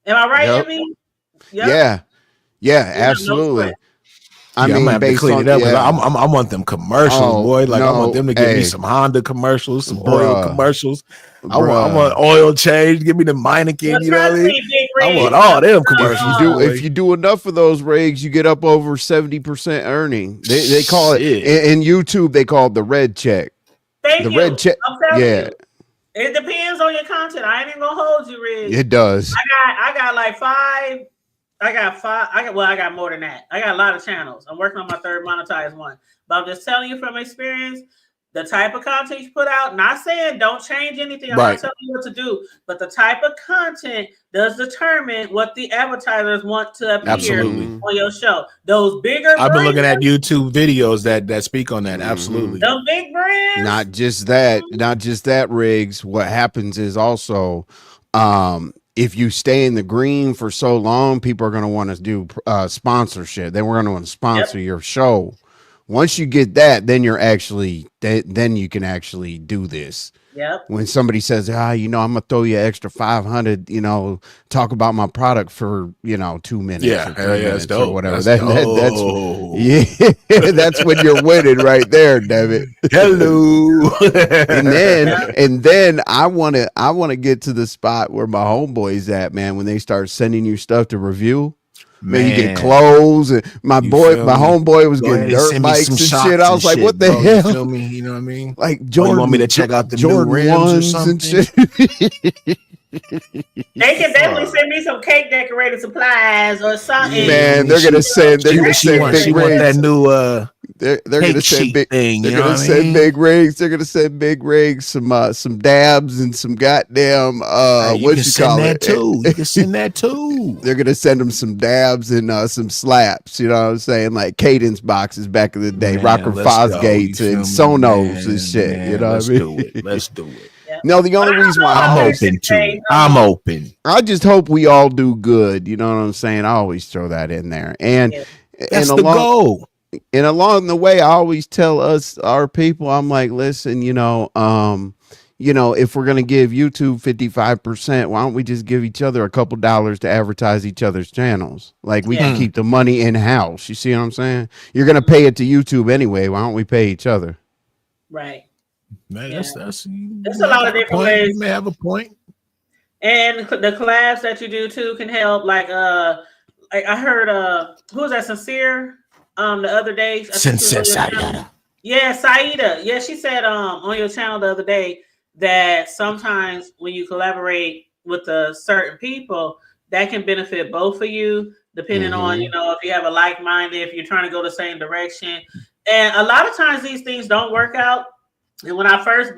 Am I right, Envy? Yep. Yeah, absolutely. No I mean, I'm gonna have to clean it up. I want them commercials, boy. Like I want them to give me some Honda commercials, some oil commercials. I want oil change. Give me the Meineken. You know what I mean? I want all them commercials. If you do enough of those rigs, you get up over 70% earning. They call it in YouTube. They call it the red check. Thank you. Red check. Yeah. It depends on your content. I ain't even gonna hold you, Riz. It does. I got like 5. I got more than that. I got a lot of channels. I'm working on my third monetized one. But I'm just telling you from experience, the type of content you put out, not saying don't change anything. I'm not telling you what to do, but the type of content does determine what the advertisers want to appear on your show. Those bigger I've been looking at YouTube videos that speak on that. Absolutely. The big brands. Not just that, Riggs. What happens is also if you stay in the green for so long, people are going to want to do sponsorship. Then we're going to want to sponsor your show. Once you get that, then then you can actually do this. Yep. When somebody says, I'm gonna throw you an extra 500, talk about my product for 2 minutes. Yeah, or 3 minutes dope. or whatever. That's That's when you're winning right there, David. Hello. and then I wanna get to the spot where my homeboys at, man, when they start sending you stuff to review. Man, you get clothes, and my homeboy was getting dirt bikes and shit. I was like, "What the hell?" You feel me? You know what I mean? Like Jordan, you want me to check out the Jordan new rims or something? They can definitely send me some cake decorating supplies or something. Man, they're gonna send. She want that new They're gonna send big thing. They're gonna send big rigs. They're gonna send big rigs, some dabs and some goddamn you can send that too. You can send that too. They're gonna send them some dabs and some slaps. You know what I'm saying? Like cadence boxes back in the day, Rocker Fosgates and Sonos and shit. You know what I mean? Let's do it. No, the only reason why I'm open to it. I'm open. I just hope we all do good. You know what I'm saying? I always throw that in there. And that's the goal. And along the way, I always tell our people, I'm like, listen, if we're gonna give YouTube 55%, why don't we just give each other a couple dollars to advertise each other's channels? Like we can keep the money in house. You see what I'm saying? You're gonna pay it to YouTube anyway. Why don't we pay each other? Right. Man, that's a lot of different ways. You may have a point. And the collabs that you do too can help. Like I heard who was that, Sincere? The other day. Saida. Yeah, Saida. Yeah, she said on your channel the other day that sometimes when you collaborate with certain people, that can benefit both of you, depending on, if you have a like-minded, if you're trying to go the same direction. And a lot of times these things don't work out. And when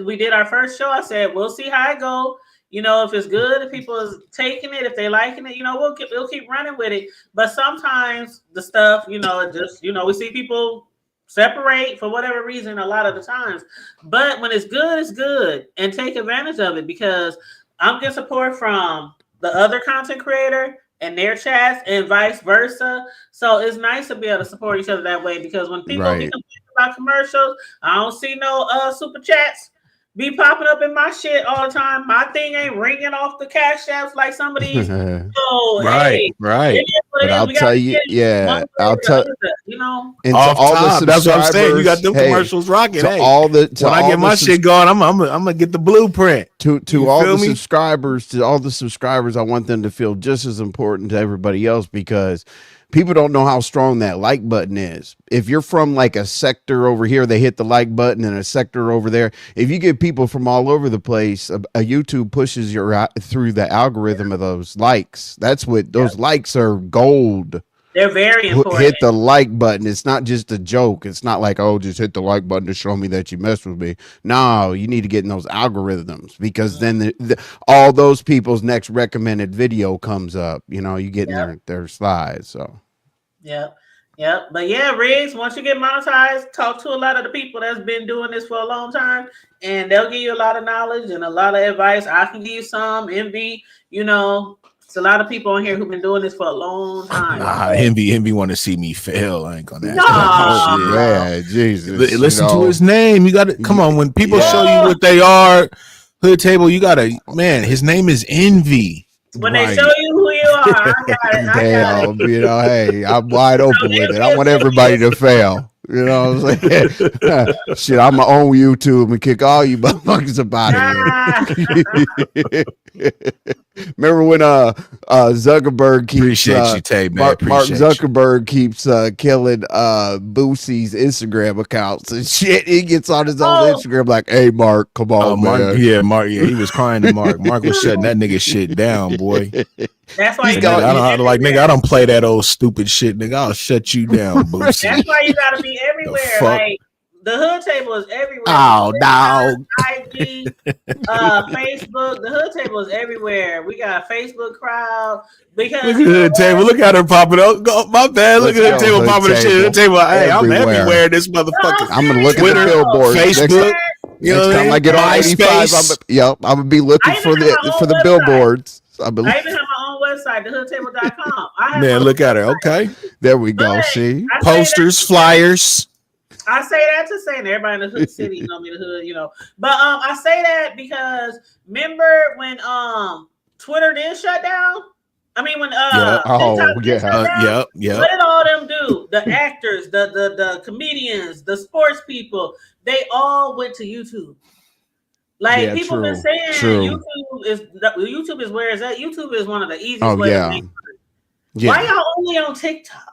we did our first show, I said, we'll see how it goes. If it's good, if people is taking it, if they liking it, we'll keep running with it. But sometimes the stuff, we see people separate for whatever reason a lot of the times. But when it's good, and take advantage of it, because I'm getting support from the other content creator and their chats and vice versa. So it's nice to be able to support each other that way, because when people be complaining about commercials, I don't see no super chats be popping up in my shit all the time. My thing ain't ringing off the cash apps like some of these. So, right. But I'll tell you, I'll tell you. And off all top, the that's what I'm saying. You got them commercials rocking. When I get my shit going, I'm gonna get the blueprint. To all the subscribers, I want them to feel just as important to everybody else, because people don't know how strong that like button is. If you're from like a sector over here, they hit the like button, and a sector over there. If you get people from all over the place, a YouTube pushes through the algorithm of those likes. That's what those likes are gold. They're very important. Hit the like button. It's not just a joke. It's not like, oh, just hit the like button to show me that you messed with me. No, you need to get in those in because then all those people's next recommended video comes up. You get in their slides. So. Yep. But yeah, Riggs, once you get monetized, talk to a lot of the people that's been doing this for a long time, and they'll give you a lot of knowledge and a lot of advice. I can give you some. Envy, it's a lot of people on here who've been doing this for a long time. Envy want to see me fail. I ain't gonna ask that. Yeah, Jesus. Listen to his name. You got to come on. When people show you what they are, Hood Table, you gotta, man. His name is Envy. When they show you who you are, I got it. Hey, I'm wide open with it. I want everybody to fail. You know what I'm saying? Shit, I'm my own YouTube and kick all you motherfuckers up out of here. Remember when Zuckerberg keeps Mark Zuckerberg keeps killing Boosie's Instagram accounts and shit. He gets on his own Instagram like, "Hey Mark, come on, man." Mark, he was crying to Mark. Mark was shutting that nigga shit down, boy. That's why nigga, I don't play that old stupid shit, nigga. I'll shut you down, Boosie. That's why you gotta be everywhere. Like the Hood Table is everywhere. Oh, dog. IG, Facebook. The Hood Table is everywhere. We got a Facebook crowd. Because look at the Hood Table. Look at her popping up. My bad. Look at the table popping the shit. The table. Hey, I'm everywhere. This motherfucker. I'm gonna look at the billboard. Facebook. Next time I get on 85, I'm gonna be looking for the billboards. I even have my own website, thehoodtable.com. Man, look at her. Okay. There we go. See? Posters, flyers. I say that to say, and everybody in the hood city, the hood, But I say that because remember when Twitter did shut down? I mean when TikTok did shut down? What did all them do? The actors, the comedians, the sports people, they all went to YouTube. Like people been saying YouTube is where it's at. YouTube is one of the easiest ways to make money. Why y'all only on TikTok?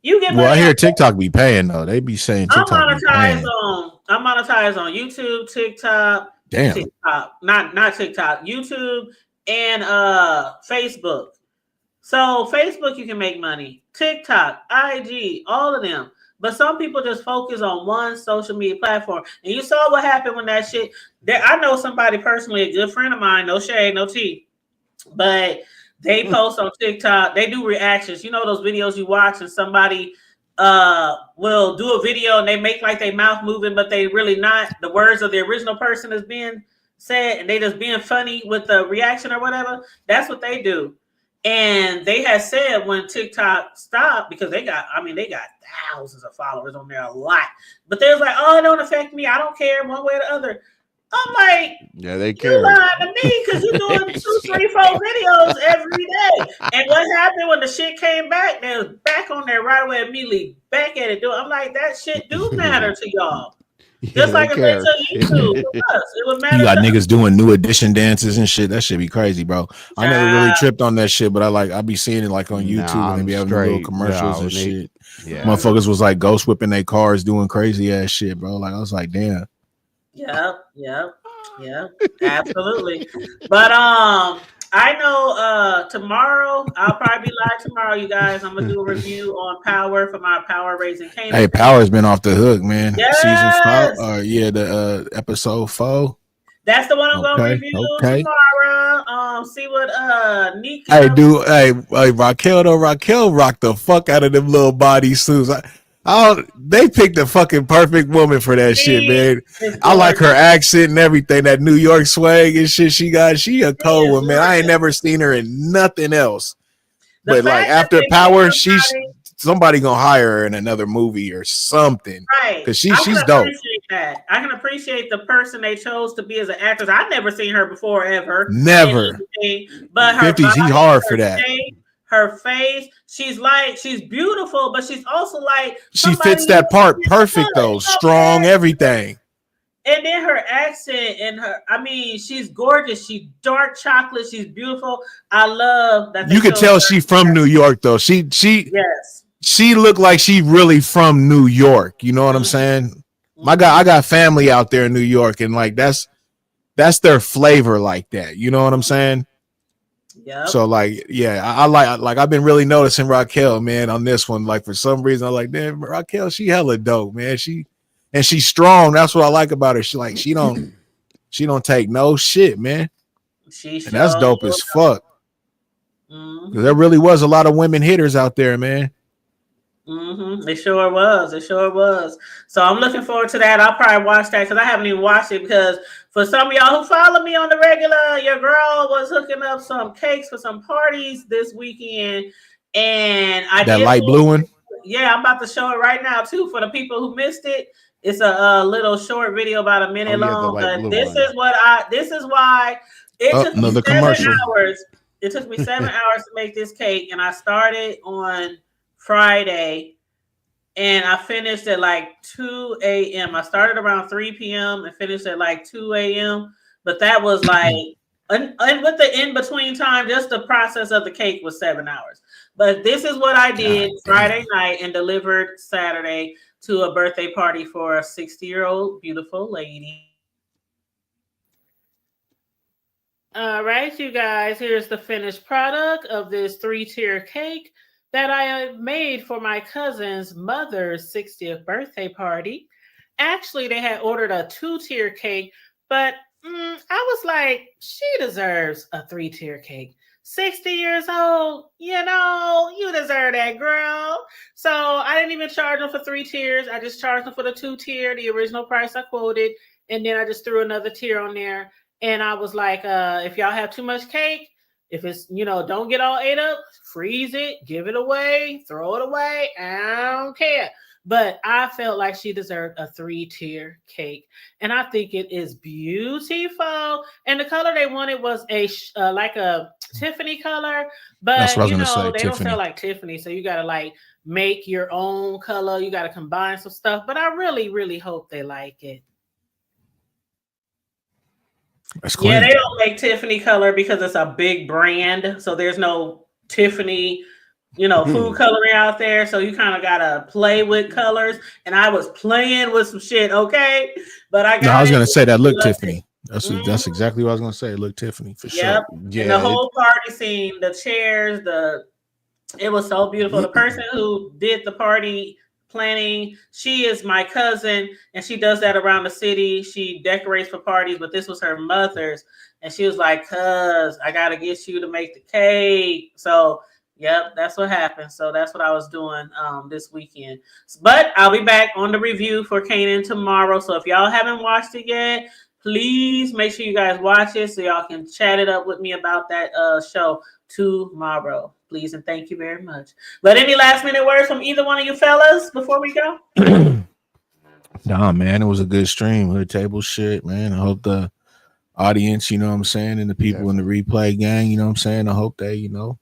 You get I hear TikTok be paying though. They be saying TikTok. I'm monetized on YouTube, TikTok. Damn. TikTok, not TikTok, YouTube and Facebook. So Facebook you can make money. TikTok, IG, all of them. But some people just focus on one social media platform. And you saw what happened when that shit. I know somebody personally, a good friend of mine, no shade, no tea, but they post on TikTok. They do reactions. You know those videos you watch and somebody will do a video and they make like their mouth moving, but they really not. The words of the original person is being said and they just being funny with the reaction or whatever. That's what they do. And they had said when TikTok stopped, because they got thousands of followers on there, a lot. But they was like, oh, it don't affect me. I don't care one way or the other. I'm like, yeah, they you care. lying to me because you're doing 2, 3, 4 videos every day. And what happened when the shit came back? They was back on there right away, immediately back at it. I'm like, that shit do matter to y'all. Yeah, Just like if they care. took YouTube to us, it would matter. You got niggas doing new edition dances and shit. That shit be crazy, bro. I never really tripped on that shit, but I be seeing it like on YouTube and they be having little commercials and shit. Yeah. Motherfuckers was like ghost whipping their cars, doing crazy ass shit, bro. Like I was like, damn. Yep, absolutely. But I know tomorrow I'll probably be live tomorrow, you guys. I'm gonna do a review on Power for my Power Raising Kei'mani. Hey, Power's been off the hook, man. Yes. Season 5, the episode 4. That's the one I'm gonna review tomorrow. See what Nika. Hey, dude. Hey, Raquel though. Raquel rocked the fuck out of them little bodysuits. They picked the fucking perfect woman for that shit, man. I like her accent and everything, that New York swag and shit she got. She a cold one, man. I ain't never seen her in nothing else. But like after Power, somebody gonna hire her in another movie or something. Right. Because she's dope. That. I can appreciate the person they chose to be as an actress. I've never seen her before, ever. Never. But her 50s, he's hard for that. Her face, she's beautiful, but she's also like she fits that part perfect though, strong, everything. And then her accent and she's gorgeous. She's dark chocolate. She's beautiful. I love that. You could tell she from New York though. She looked like she really from New York. You know what I'm saying? I got family out there in New York, and like that's their flavor like that. You know what I'm saying? Yep. So like, yeah, I like I've been really noticing Raquel, man, on this one. Like for some reason, I'm like, damn, Raquel, she hella dope, man. She's strong. That's what I like about her. She don't take no shit, man. And that's dope as fuck. Because there really was a lot of women hitters out there, man. It sure was. So I'm looking forward to that. I'll probably watch that because I haven't even watched it, because for some of y'all who follow me on the regular, your girl was hooking up some cakes for some parties this weekend, and that light blue one. Yeah, I'm about to show it right now too for the people who missed it. It's a little short video about a minute long, but this is why it took me 7 hours. It took me 7 hours to make this cake, and I started on Friday and I finished at like 2 a.m. I started around 3 p.m. and finished at like 2 a.m. But that was like, and with the in-between time, just the process of the cake was 7 hours. But this is what I did Friday night and delivered Saturday to a birthday party for a 60-year-old beautiful lady. All right, you guys, here's the finished product of this 3-tier cake that I made for my cousin's mother's 60th birthday party. Actually, they had ordered a 2-tier cake, but I was like, she deserves a 3-tier cake. 60 years old, you deserve that, girl. So I didn't even charge them for 3 tiers. I just charged them for the 2-tier, the original price I quoted, and then I just threw another tier on there. And I was like, if y'all have too much cake, if it's, don't get all ate up, freeze it, give it away, throw it away. I don't care. But I felt like she deserved a 3-tier cake. And I think it is beautiful. And the color they wanted was like a Tiffany color. But, that's what I was gonna say, they Tiffany. don't sell like Tiffany. So you got to like make your own color. You got to combine some stuff. But I really, really hope they like it. That's cool. Yeah, they don't make Tiffany color because it's a big brand. So there's no Tiffany, food coloring out there. So you kind of got to play with colors. And I was playing with some shit, okay? But I was going to say that looked Tiffany. That's exactly what I was going to say. It looked Tiffany for sure. Yeah. And the whole party scene, the chairs, it was so beautiful. The person who did the party planning. She is my cousin, and she does that around the city. She decorates for parties, but this was her mother's, and she was like, "Cuz, I gotta get you to make the cake." So, yep, that's what happened. So that's what I was doing this weekend. But I'll be back on the review for Kanan tomorrow. So if y'all haven't watched it yet, please make sure you guys watch it so y'all can chat it up with me about that show tomorrow. Please and thank you very much. But any last minute words from either one of you fellas before we go? Nah, man, it was a good stream. Hood table shit, man. I hope the audience, you know what I'm saying, and the people in the replay gang, you know what I'm saying, I hope they, you know,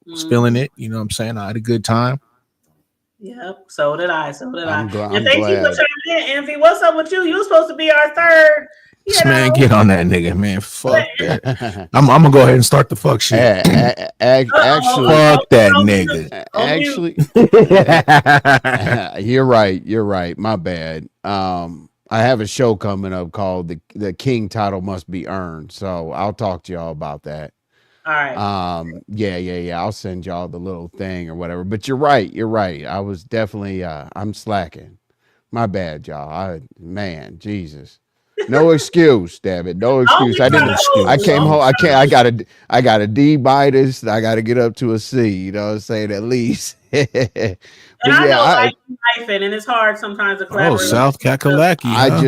was feeling it. You know what I'm saying? I had a good time. Yep, so did I. So did I. I'm glad. And thank you for chiming in, Envy. What's up with you? You were supposed to be our third. You know. Man, get on that nigga, man. Fuck that. I'm gonna go ahead and start the fuck shit. Actually, fuck that nigga. Actually, you're right. You're right. My bad. I have a show coming up called the King Title Must Be Earned. So I'll talk to y'all about that. All right. Yeah. I'll send y'all the little thing or whatever. But you're right. You're right. I was definitely I'm slacking. My bad, y'all. Jesus. No excuse, damn it. No excuse. I came home. I got a D minus. I got to get up to a C, you know what I'm saying, at least. But and I know life and it's hard sometimes to collaborate. Oh, South Kakalaki. I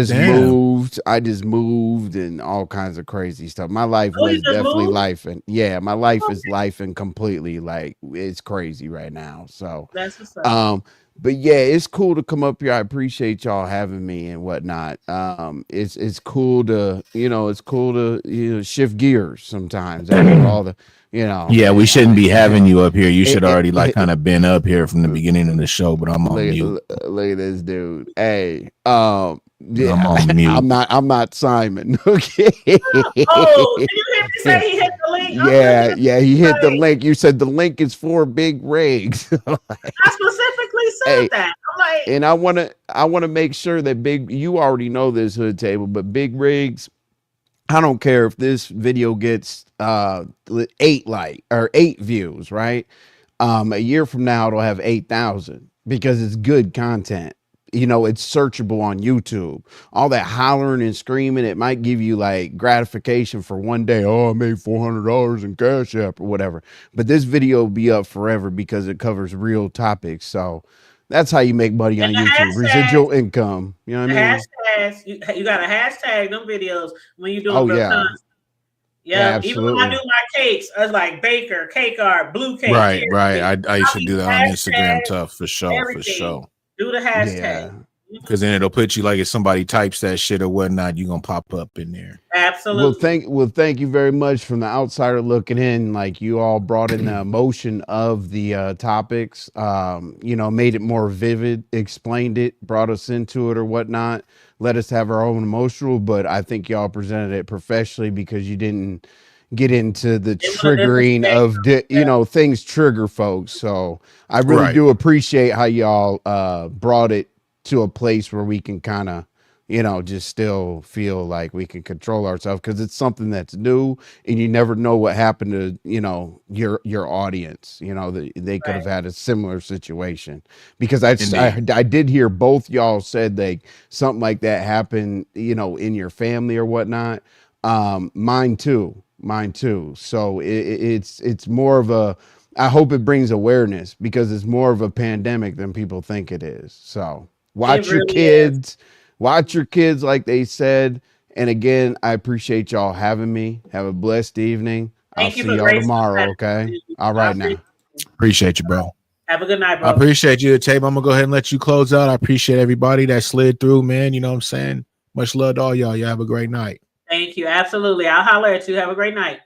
just moved and all kinds of crazy stuff. My life was definitely life, and my life is life and completely like it's crazy right now. So that's what's up. But yeah, it's cool to come up here. I appreciate y'all having me and whatnot. It's cool to shift gears sometimes after all the Yeah, we shouldn't be having you up here. You should already like kind of been up here from the beginning of the show, but I'm on mute. Look at this dude. Hey, I'm on mute. I'm not Simon. Okay. Oh, did you hear me say he hit the link? Yeah, he hit the link. You said the link is for big rigs. I specifically said that. I'm like, and I wanna make sure that you already know this, Hood Table, but big rigs, I don't care if this video gets 8 views, right? A year from now it'll have 8,000 because it's good content. You know, it's searchable on YouTube. All that hollering and screaming, it might give you like gratification for one day. Oh, I made $400 in Cash App or whatever. But this video will be up forever because it covers real topics. So that's how you make money on YouTube. Residual income. You know what I mean? Hashtags. You got to hashtag them videos when you're doing content. Yeah, even when I do my cakes, I was like baker, cake art, blue cake. Right. I used to do that on Instagram tough for sure. Everything. For sure. Do the hashtag. Because then it'll put you like if somebody types that shit or whatnot, you're gonna pop up in there. Absolutely. Well, thank you very much. From the outsider looking in, like you all brought in the emotion of the topics, made it more vivid, explained it, brought us into it or whatnot, let us have our own emotional, but I think y'all presented it professionally because you didn't get into the triggering of things trigger folks. So I really do appreciate how y'all brought it to a place where we can kind of just still feel like we can control ourselves, because it's something that's new and you never know what happened to your audience. They could have had a similar situation, because I did hear both y'all said like something like that happened in your family or whatnot. Mine too. So it's more of a, I hope it brings awareness, because it's more of a pandemic than people think it is. So watch your kids, like they said. And again, I appreciate y'all having me. Have a blessed evening. I'll see y'all tomorrow. Okay. All right now. Appreciate you, bro. Have a good night, bro. I appreciate you, Tape. I'm gonna go ahead and let you close out. I appreciate everybody that slid through, man. You know what I'm saying? Much love to all y'all. Y'all have a great night. Thank you. Absolutely. I'll holler at you. Have a great night.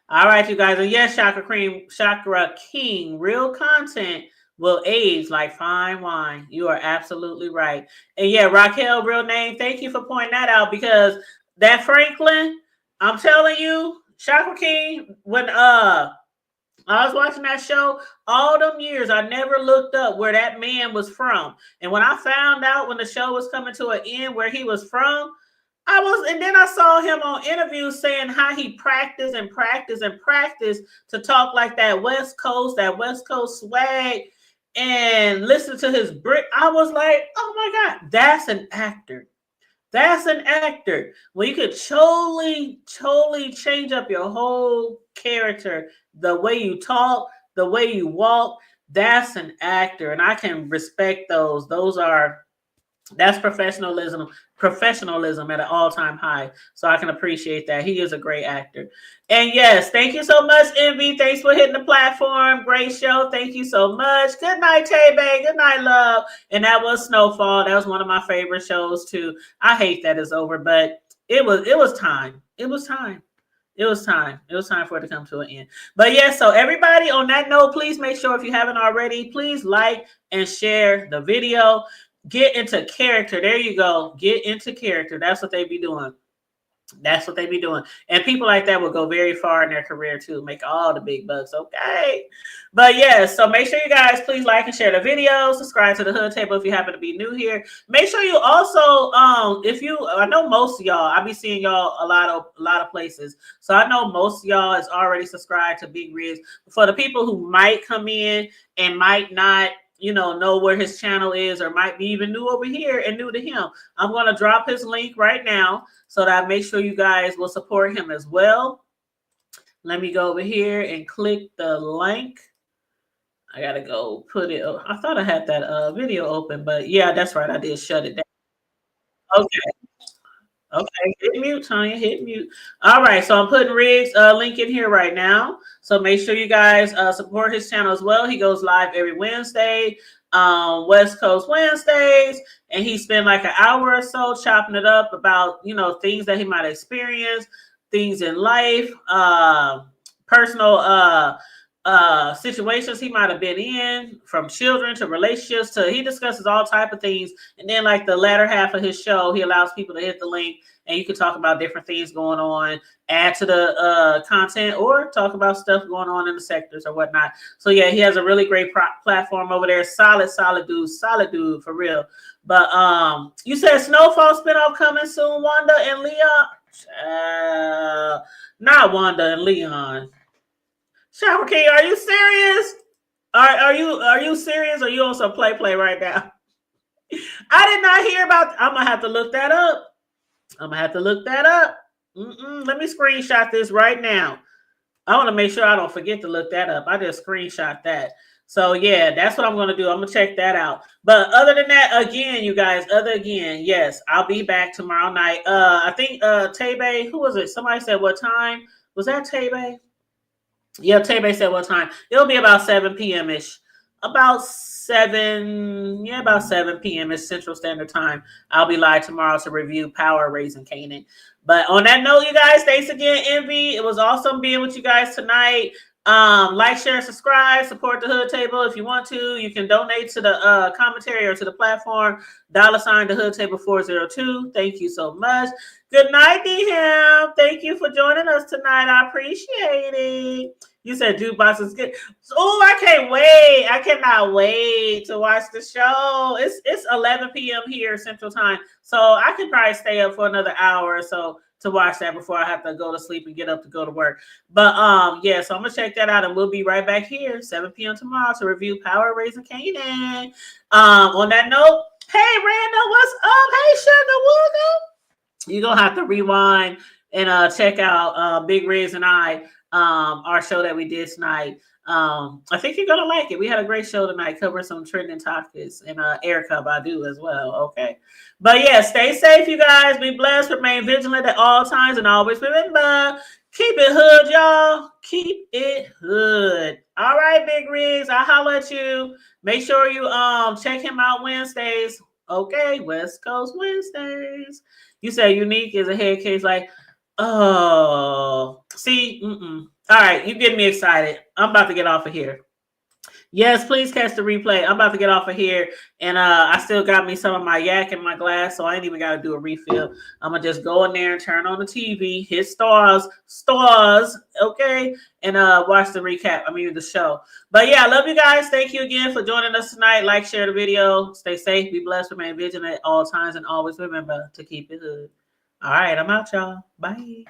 All right, you guys. And yes, Chakra King, real content will age like fine wine. You are absolutely right. And yeah, Raquel, real name. Thank you for pointing that out, because that Franklin, I'm telling you, Chakra King, when I was watching that show, all them years, I never looked up where that man was from. And when I found out when the show was coming to an end where he was from, and then I saw him on interviews saying how he practiced to talk like that West Coast swag. and listen to his brick, I was like, oh my God, that's an actor. That's an actor. When you could totally change up your whole character, the way you talk, the way you walk, that's an actor. And I can respect those. That's professionalism at an all-time high. So I can appreciate that. He is a great actor. And yes, thank you so much, Envy. Thanks for hitting the platform. Great show. Thank you so much. Good night, Tay-Bay. Good night, love. And that was Snowfall. That was one of my favorite shows too. I hate that it's over, but it was time. It was time. It was time. It was time for it to come to an end. But yes, so everybody, on that note, please make sure, if you haven't already, please like and share the video. Get into character. There you go. Get into character. That's what they be doing. That's what they be doing. And people like that will go very far in their career too, make all the big bucks. Okay. But yes, so make sure you guys please like and share the video. Subscribe to the Hood Table if you happen to be new here. Make sure you also, I know most of y'all, I be seeing y'all a lot of places. So I know most of y'all is already subscribed to Big Riz. For the people who might come in and might not, know where his channel is, or might be even new over here and new to him, I'm going to drop his link right now so that I make sure you guys will support him as well. Let me go over here and click the link. I got to go put it. I thought I had that video open, but yeah, that's right. I did shut it down. Okay, hit mute, Tanya, hit mute. All right, so I'm putting Riggs' link in here right now. So make sure you guys support his channel as well. He goes live every Wednesday, West Coast Wednesdays, and he spent like an hour or so chopping it up about, things that he might experience, things in life, personal situations he might have been in, from children to relationships to, he discusses all type of things. And then like the latter half of his show, he allows people to hit the link and you can talk about different things going on, add to the content, or talk about stuff going on in the sectors or whatnot. So yeah, he has a really great platform over there. Solid dude for real. But you said Snowfall spinoff coming soon, Wanda and Leon? Not Wanda and Leon. Shower King, are you serious? Are you serious? Or are you on some play right now? I did not hear about. I'm gonna have to look that up. Let me screenshot this right now. I want to make sure I don't forget to look that up. I just screenshot that. So yeah, that's what I'm gonna do. I'm gonna check that out. But other than that, again, you guys, yes, I'll be back tomorrow night. I think Tay-Bay, who was it? Somebody said what time? Was that Tay-Bay? Yeah, Tay-Bay said what time? It'll be about 7 p.m.-ish. About 7 p.m. Central Standard Time. I'll be live tomorrow to review Power Raising Canaan. But on that note, you guys, thanks again, Envy. It was awesome being with you guys tonight. Like, share, subscribe, support the Hood Table if you want to. You can donate to the commentary or to the platform. $, the Hood Table 402. Thank you so much. Good night, D-Ham. Thank you for joining us tonight. I appreciate it. You said jukebox is good. Oh, I can't wait. I cannot wait to watch the show. It's 11 p.m. here Central Time. So I could probably stay up for another hour or so to watch that before I have to go to sleep and get up to go to work. But yeah, so I'm gonna check that out, and we'll be right back here 7 p.m. tomorrow to review Power Raising Canaan. On that note, hey Randall, what's up? Hey Sugar, welcome. You're gonna have to rewind and check out Big Riz and I, our show that we did tonight. I think you're gonna like it. We had a great show tonight, covering some trending topics, and Erykah, Badu as well. Okay, but yeah, stay safe, you guys. Be blessed. Remain vigilant at all times, and always remember, keep it hood, y'all. Keep it hood. All right, Big Rigs, I'll holler at you. Make sure you check him out Wednesdays. Okay, West Coast Wednesdays. You say Unique is a head case, like, oh, see, All right, you getting me excited. I'm about to get off of here. Yes, please catch the replay. I'm about to get off of here, and I still got me some of my yak in my glass, so I ain't even got to do a refill. I'm gonna just go in there and turn on the TV, hit stars, okay, and watch the recap. The show. But yeah, I love you guys. Thank you again for joining us tonight. Like, share the video. Stay safe, be blessed, remain vigilant at all times, and always remember to keep it hood. All right, I'm out, y'all. Bye.